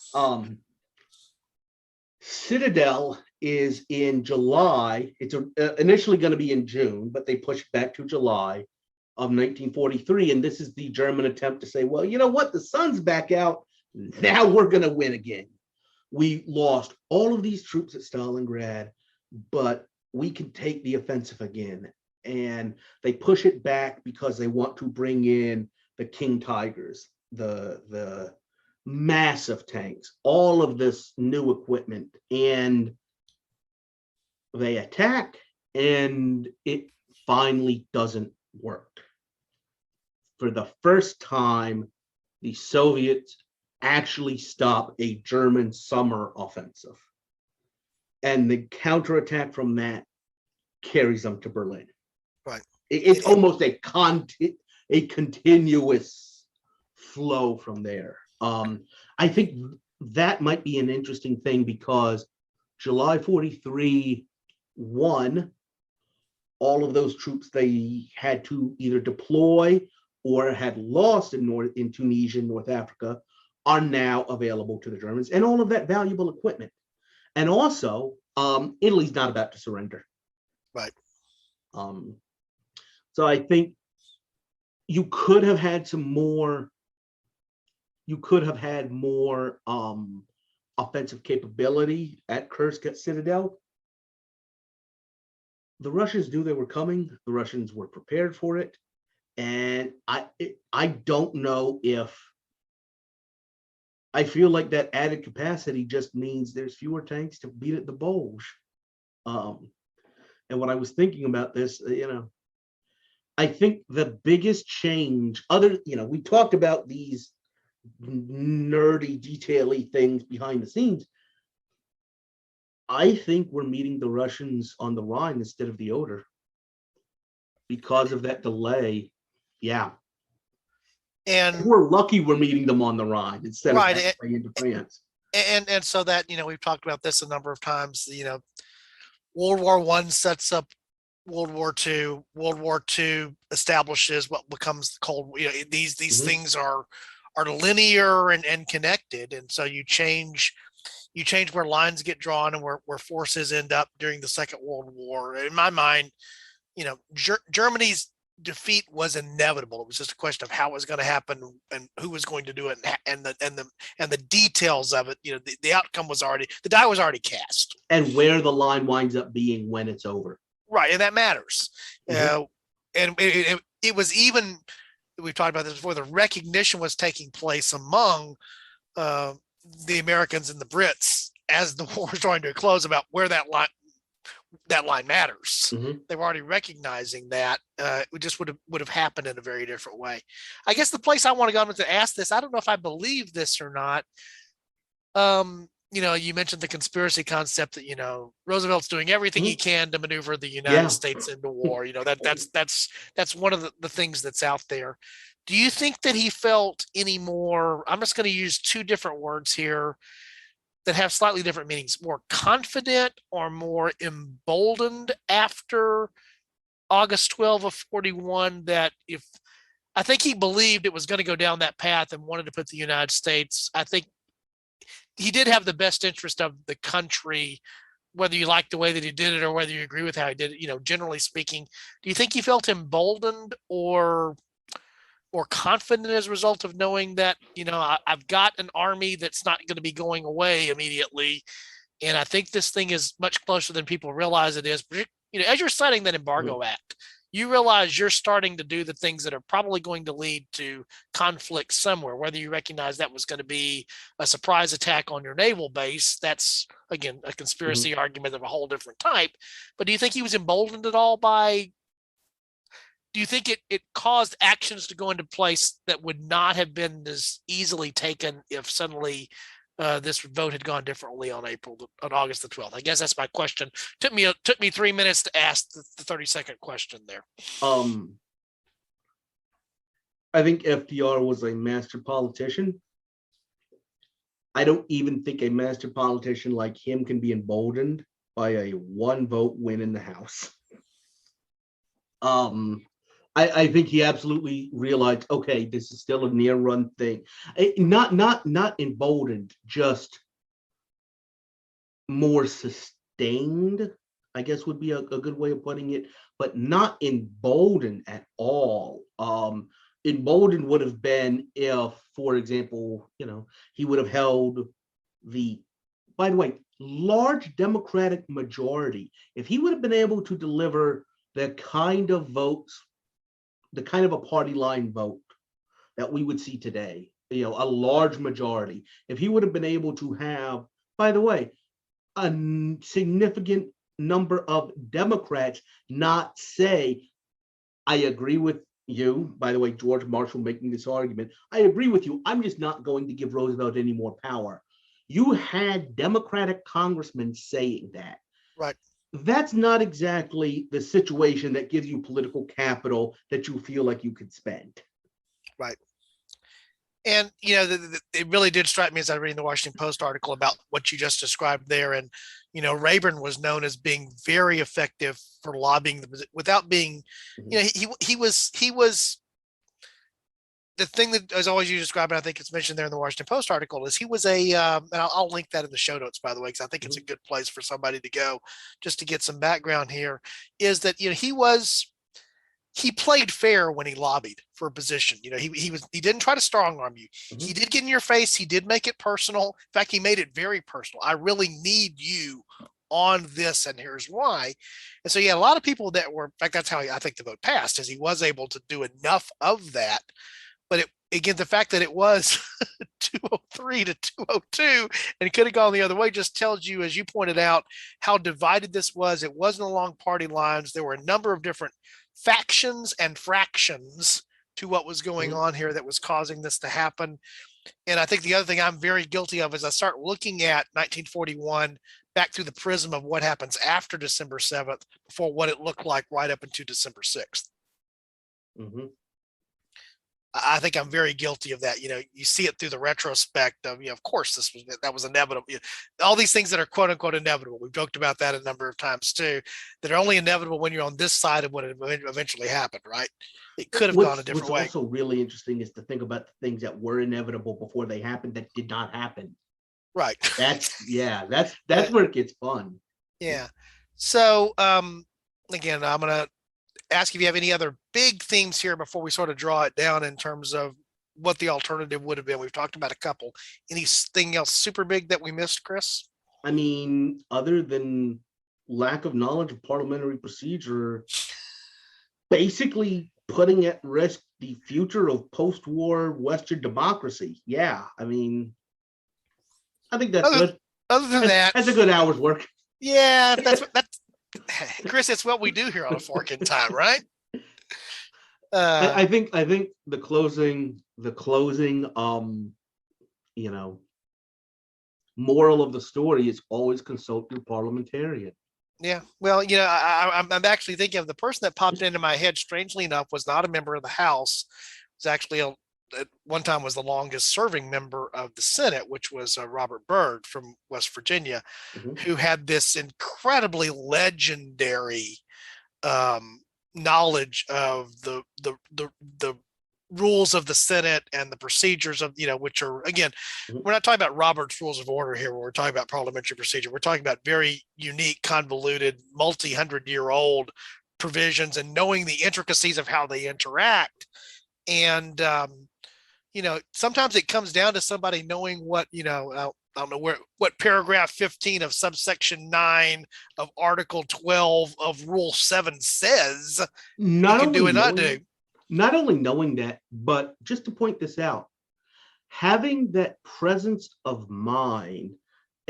Citadel is in July. It's initially going to be in June, but they pushed back to July of 1943. And this is the German attempt to say, well, you know what? The sun's back out. Now we're going to win again. We lost all of these troops at Stalingrad, but we can take the offensive again. And they push it back because they want to bring in the King Tigers, the massive tanks, all of this new equipment, and they attack, and it finally doesn't work. For the first time, the Soviets actually stop a German summer offensive, and the counterattack from that carries them to Berlin. Right. It's almost a continuous flow from there. I think that might be an interesting thing, because July 43 won. All of those troops they had to either deploy or had lost in Tunisia, North Africa, are now available to the Germans, and all of that valuable equipment. And also, Italy's not about to surrender. Right. So I think you could have had more offensive capability at Kursk, at Citadel. The Russians knew they were coming. The Russians were prepared for it. And I don't know if, I feel like that added capacity just means there's fewer tanks to beat at the Bulge. And when I was thinking about this, I think the biggest change, we talked about these nerdy, detail-y things behind the scenes. I think we're meeting the Russians on the Rhine instead of the Oder because of that delay. Yeah. And we're lucky we're meeting them on the Rhine instead of halfway into France. And so that, we've talked about this a number of times, World War I sets up World War II. World War II establishes what becomes the Cold War. These things are linear and connected. And so you change where lines get drawn and where forces end up during the Second World War. In my mind, Germany's defeat was inevitable. It was just a question of how it was going to happen and who was going to do it, and the details of it. The outcome was already, the die was already cast, and where the line winds up being when it's over. right, and that matters. And it was, even we've talked about this before. The recognition was taking place among the Americans and the Brits as the war was drawing to a close about where that line matters. They were already recognizing that. It just would have happened in a very different way. I guess the place I want to go to ask this, I don't know if I believe this or not. You mentioned the conspiracy concept that, Roosevelt's doing everything he can to maneuver the United States into war. That's one of the things that's out there. Do you think that he felt any more, I'm just going to use two different words here that have slightly different meanings, more confident or more emboldened after August 12 of 41, that I think he believed it was going to go down that path and wanted to put the United States, I think he did have the best interest of the country, whether you like the way that he did it or whether you agree with how he did it, generally speaking. Do you think he felt emboldened or confident as a result of knowing that, I've got an army that's not going to be going away immediately, and I think this thing is much closer than people realize it is. As you're signing that embargo act, you realize you're starting to do the things that are probably going to lead to conflict somewhere, whether you recognize that was going to be a surprise attack on your naval base. That's, again, a conspiracy argument of a whole different type. But do you think he was emboldened at all do you think it caused actions to go into place that would not have been as easily taken if suddenly this vote had gone differently on August the 12th? I guess that's my question. Took me 3 minutes to ask the 30-second question there. I think FDR was a master politician. I don't even think a master politician like him can be emboldened by a 1-vote win in the House. I think he absolutely realized, okay, this is still a near run thing. Not emboldened, just more sustained, I guess would be a good way of putting it, but not emboldened at all. Emboldened would have been if, for example, he would have held by the way, large Democratic majority. If he would have been able to deliver the kind of votes, the kind of a party line vote that we would see today, a large majority, if he would have been able to have, by the way, a significant number of Democrats not say, I agree with you, by the way, George Marshall making this argument, I agree with you, I'm just not going to give Roosevelt any more power. You had Democratic congressmen saying that. Right. That's not exactly the situation that gives you political capital that you feel like you could spend. Right. And, it really did strike me as I was reading the Washington Post article about what you just described there. And, Rayburn was known as being very effective for lobbying without being, he was the thing that as always you describe, and I think it's mentioned there in the Washington Post article, is he was and I'll link that in the show notes, by the way, because I think it's a good place for somebody to go just to get some background here, is that, he played fair when he lobbied for a position. He didn't try to strong arm you. He did get in your face. He did make it personal. In fact, he made it very personal. I really need you on this, and here's why. And so, a lot of people that were, in fact, that's how I think the vote passed, is he was able to do enough of that. But again, the fact that it was 203 to 202 and it could have gone the other way just tells you, as you pointed out, how divided this was. It wasn't along party lines. There were a number of different factions and fractions to what was going on here that was causing this to happen. And I think the other thing I'm very guilty of is I start looking at 1941 back through the prism of what happens after December 7th before what it looked like right up into December 6th. I think I'm very guilty of that. You see it through the retrospect of, of course, that was inevitable. All these things that are quote unquote inevitable. We've joked about that a number of times too, that are only inevitable when you're on this side of what eventually happened, right? It could have gone a different way. What's also really interesting is to think about the things that were inevitable before they happened that did not happen. Right. That's where it gets fun. Yeah. So, again, I'm going to ask if you have any other big themes here before we sort of draw it down in terms of what the alternative would have been. We've talked about a couple. Anything else super big that we missed, Chris? I mean, other than lack of knowledge of parliamentary procedure, basically putting at risk the future of post-war Western democracy. Yeah, I mean, I think that's good. Other than that, that's a good hour's work. Yeah, that's Chris. It's what we do here on A Fork in Time, right? I think the closing, moral of the story is always consult your parliamentarian. Yeah, well, I'm actually thinking of the person that popped into my head. Strangely enough, was not a member of the House. Was actually at one time was the longest serving member of the Senate, which was Robert Byrd from West Virginia, who had this incredibly legendary knowledge of the rules of the Senate and the procedures of, which are, again, we're not talking about Robert's Rules of Order here. When we're talking about parliamentary procedure, we're talking about very unique, convoluted, multi-hundred-year-old provisions and knowing the intricacies of how they interact. And, sometimes it comes down to somebody knowing what, I don't know what paragraph 15 of subsection 9 of Article 12 of Rule 7 says. Not only knowing that, but just to point this out, having that presence of mind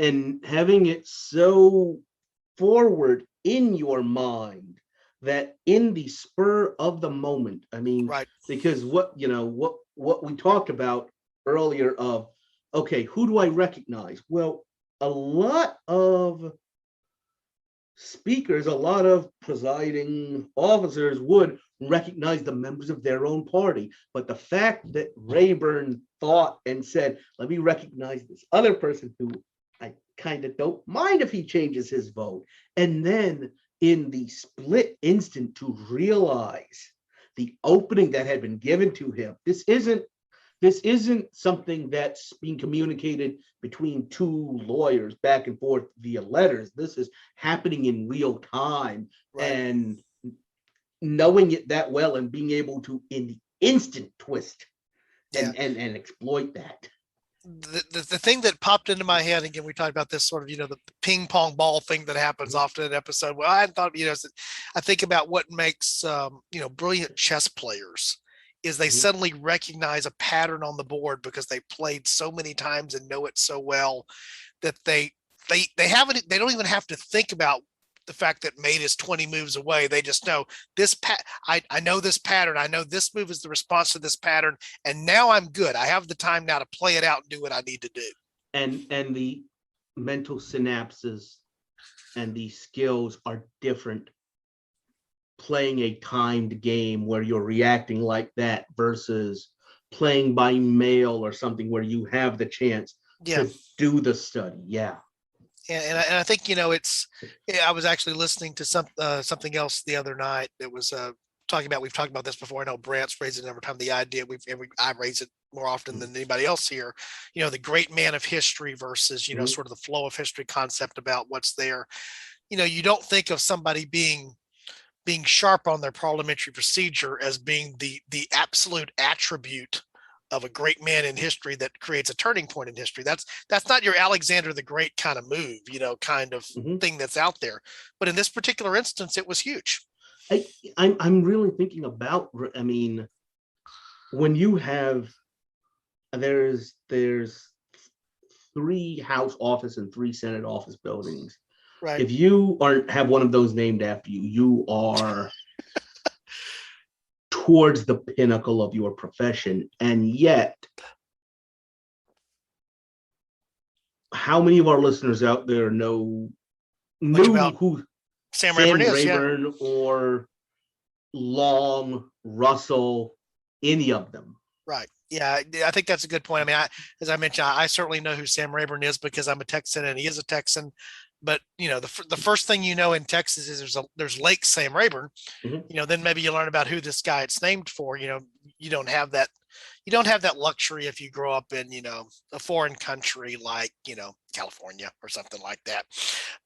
and having it so forward in your mind that in the spur of the moment, I mean, right. Because what we talked about earlier of, okay, who do I recognize? Well, a lot of speakers, a lot of presiding officers would recognize the members of their own party. But the fact that Rayburn thought and said, let me recognize this other person who I kind of don't mind if he changes his vote. And then in the split instant to realize the opening that had been given to him, this isn't something that's being communicated between two lawyers back and forth via letters. This is happening in real time, right. And knowing it that well and being able to in the instant twist and exploit that. The thing that popped into my head, again, we talked about this sort of, the ping pong ball thing that happens often in an episode. Well, I thought, I think about what makes, brilliant chess players is they suddenly recognize a pattern on the board because they played so many times and know it so well that they don't even have to think about the fact that mate is 20 moves away. They just know this I know this pattern. I know this move is the response to this pattern. And now I'm good. I have the time now to play it out and do what I need to do. And the mental synapses and the skills are different playing a timed game where you're reacting like that versus playing by mail or something where you have the chance to do the study. Yeah. And I think, I was actually listening to something else the other night that was we've talked about this before. I know Brant's raised it every time, the idea I raise it more often than anybody else here, the great man of history versus, sort of the flow of history concept about what's there. You don't think of somebody being sharp on their parliamentary procedure as being the absolute attribute of a great man in history that creates a turning point in history. That's not your Alexander the Great kind of move, kind of thing that's out there. But in this particular instance, it was huge. I'm really thinking about, I mean, when you have, there's 3 House office and 3 Senate office buildings. Right. If you have one of those named after you, you are towards the pinnacle of your profession. And yet, how many of our listeners out there knew who Sam Rayburn or Long, Russell, any of them? Right. Yeah, I think that's a good point. I mean, as I mentioned, I certainly know who Sam Rayburn is because I'm a Texan and he is a Texan. But the first thing in Texas is there's Lake Sam Rayburn. Then maybe you learn about who this guy it's named for. You don't have that luxury if you grow up in a foreign country like California or something like that.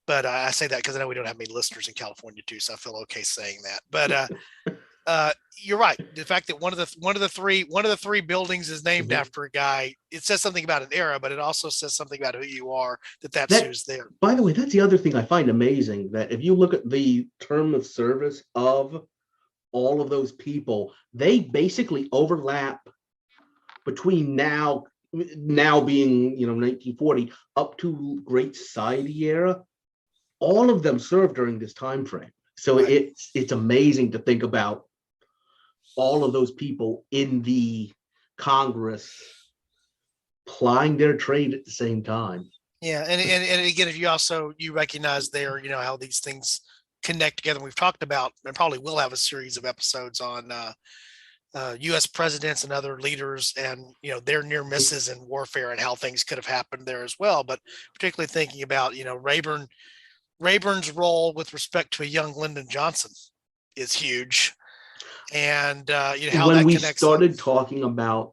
But I say that because I know we don't have many listeners in California too, so I feel okay saying that. But you're right. The fact that one of the three buildings is named after a guy, it says something about an era, but it also says something about who you are. That's who's there. By the way, that's the other thing I find amazing, that if you look at the term of service of all of those people, they basically overlap between now being 1940 up to Great Society era. All of them served during this time frame. So right. It's amazing to think about all of those people in the Congress plying their trade at the same time. Yeah, and again, if you recognize there, how these things connect together. We've talked about, and probably will have a series of episodes on U.S. presidents and other leaders, and their near misses in warfare and how things could have happened there as well. But particularly thinking about Rayburn's role with respect to a young Lyndon Johnson is huge, and how when that we connects. Started talking about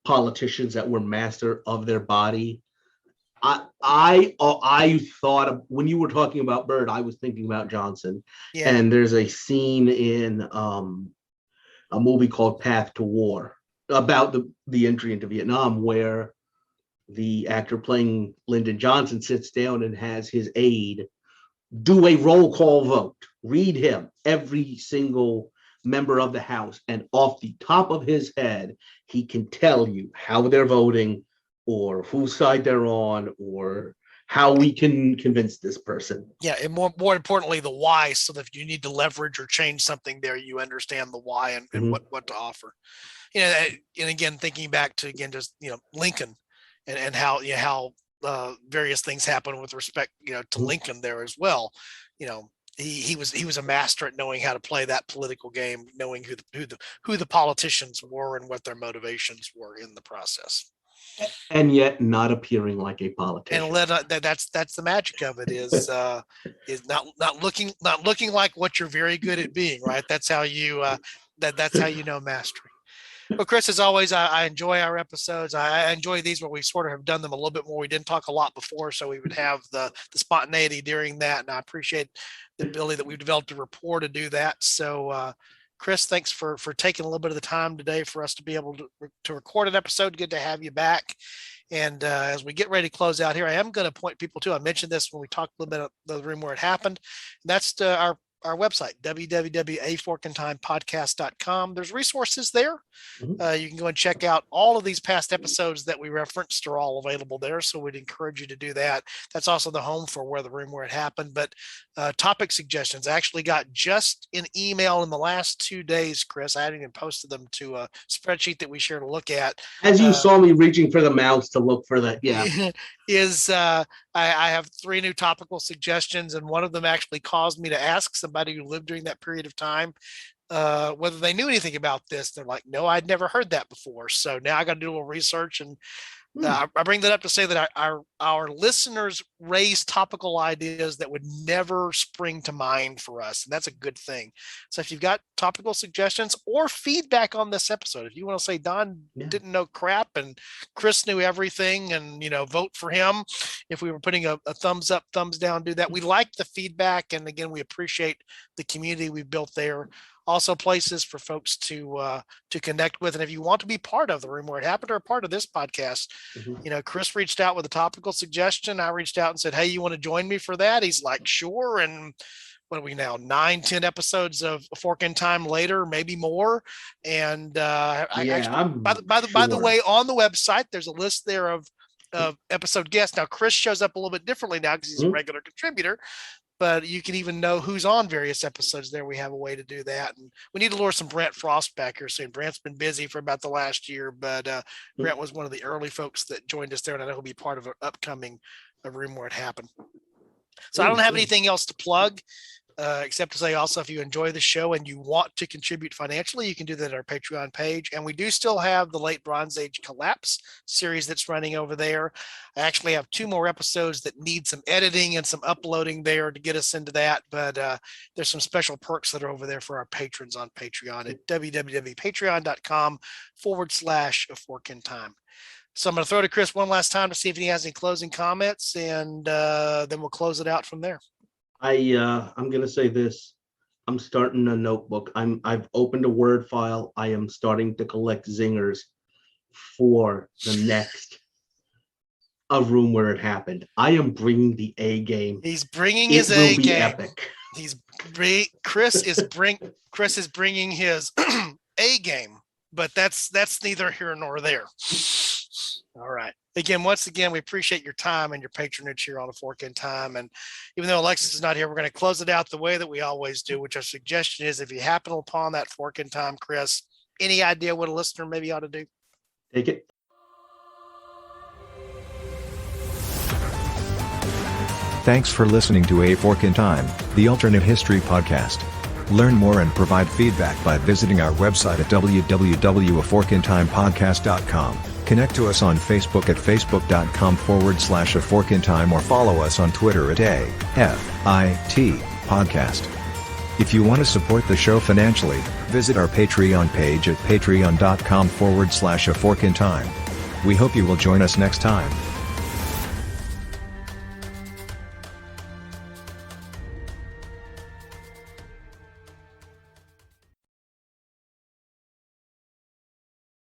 politicians that were master of their body, I thought when you were talking about Byrd, I was thinking about Johnson. Yeah. And there's a scene in a movie called Path to War about the entry into Vietnam, where the actor playing Lyndon Johnson sits down and has his aide do a roll call vote, read him every single member of the House, and off the top of his head, he can tell you how they're voting, or whose side they're on, or how we can convince this person. Yeah, and more importantly, the why, so that if you need to leverage or change something there, you understand the why and what to offer. And again, thinking back to just Lincoln and how various things happen with respect to Lincoln there as well. He was a master at knowing how to play that political game, knowing who the politicians were and what their motivations were in the process. And yet not appearing like a politician. And that's the magic of it, is not looking like what you're very good at being, right? That's how you that's how you know mastery. Well, Chris, as always, I enjoy our episodes. I enjoy these where we sort of have done them a little bit more. We didn't talk a lot before, so we would have the spontaneity during that, and I appreciate the ability that we've developed a rapport to do that. So Chris, thanks for taking a little bit of the time today for us to be able to record an episode. Good to have you back. And as we get ready to close out here, I am going to point people to, I mentioned this when we talked a little bit of the room where it happened. And that's our website, www.aforkandtimepodcast.com. There's resources there. You can go and check out all of these past episodes that we referenced are all available there. So we'd encourage you to do that. That's also the home for the room where it happened. But topic suggestions, I actually got just an email in the last 2 days, Chris. I hadn't even posted them to a spreadsheet that we share to look at. As you saw me reaching for the mouse to look for that. Yeah. I have 3 new topical suggestions, and one of them actually caused me to ask somebody who lived during that period of time whether they knew anything about this. They're like, no, I'd never heard that before. So now I got to do a little research, and I bring that up to say that our listeners raise topical ideas that would never spring to mind for us, and that's a good thing. So if you've got topical suggestions or feedback on this episode, if you want to say Don didn't know crap and Chris knew everything, and vote for him, if we were putting a thumbs up, thumbs down, do that. We like the feedback, and again, we appreciate the community we've built there. Also places for folks to connect with. And if you want to be part of the room where it happened or a part of this podcast, Chris reached out with a topical suggestion. I reached out and said, hey, you want to join me for that? He's like, sure. And what are we now, 9-10 episodes of Fork in Time later, maybe more. And by the way, on the website, there's a list there of episode guests. Now, Chris shows up a little bit differently now because he's a regular contributor, but you can even know who's on various episodes there. We have a way to do that. And we need to lure some Brent Frost back here soon. Brent's been busy for about the last year, but Brent was one of the early folks that joined us there, and I know he'll be part of an upcoming room where it happened. So I don't have anything else to plug. Except to say also, if you enjoy the show and you want to contribute financially, you can do that at our Patreon page. And we do still have the Late Bronze Age Collapse series that's running over there. I actually have 2 more episodes that need some editing and some uploading there to get us into that. But there's some special perks that are over there for our patrons on Patreon at www.patreon.com/forkintime. So I'm going to throw to Chris one last time to see if he has any closing comments, and then we'll close it out from there. I'm gonna say this. I'm starting a notebook. I've opened a Word file. I am starting to collect zingers for the next A Room Where It Happened. I am bringing the A game. He's bringing It his will A be game. epic. Chris is bringing his A game, but that's neither here nor there. All right. Once again, we appreciate your time and your patronage here on A Fork in Time. And even though Alexis is not here, we're going to close it out the way that we always do, which our suggestion is, if you happen upon that Fork in Time, Chris, any idea what a listener maybe ought to do? Take it. Thanks for listening to A Fork in Time, the alternate history podcast. Learn more and provide feedback by visiting our website at www.aforkintimepodcast.com. Connect to us on Facebook at facebook.com/aforkintime, or follow us on Twitter at AFIT Podcast. If you want to support the show financially, visit our Patreon page at patreon.com/aforkintime. We hope you will join us next time.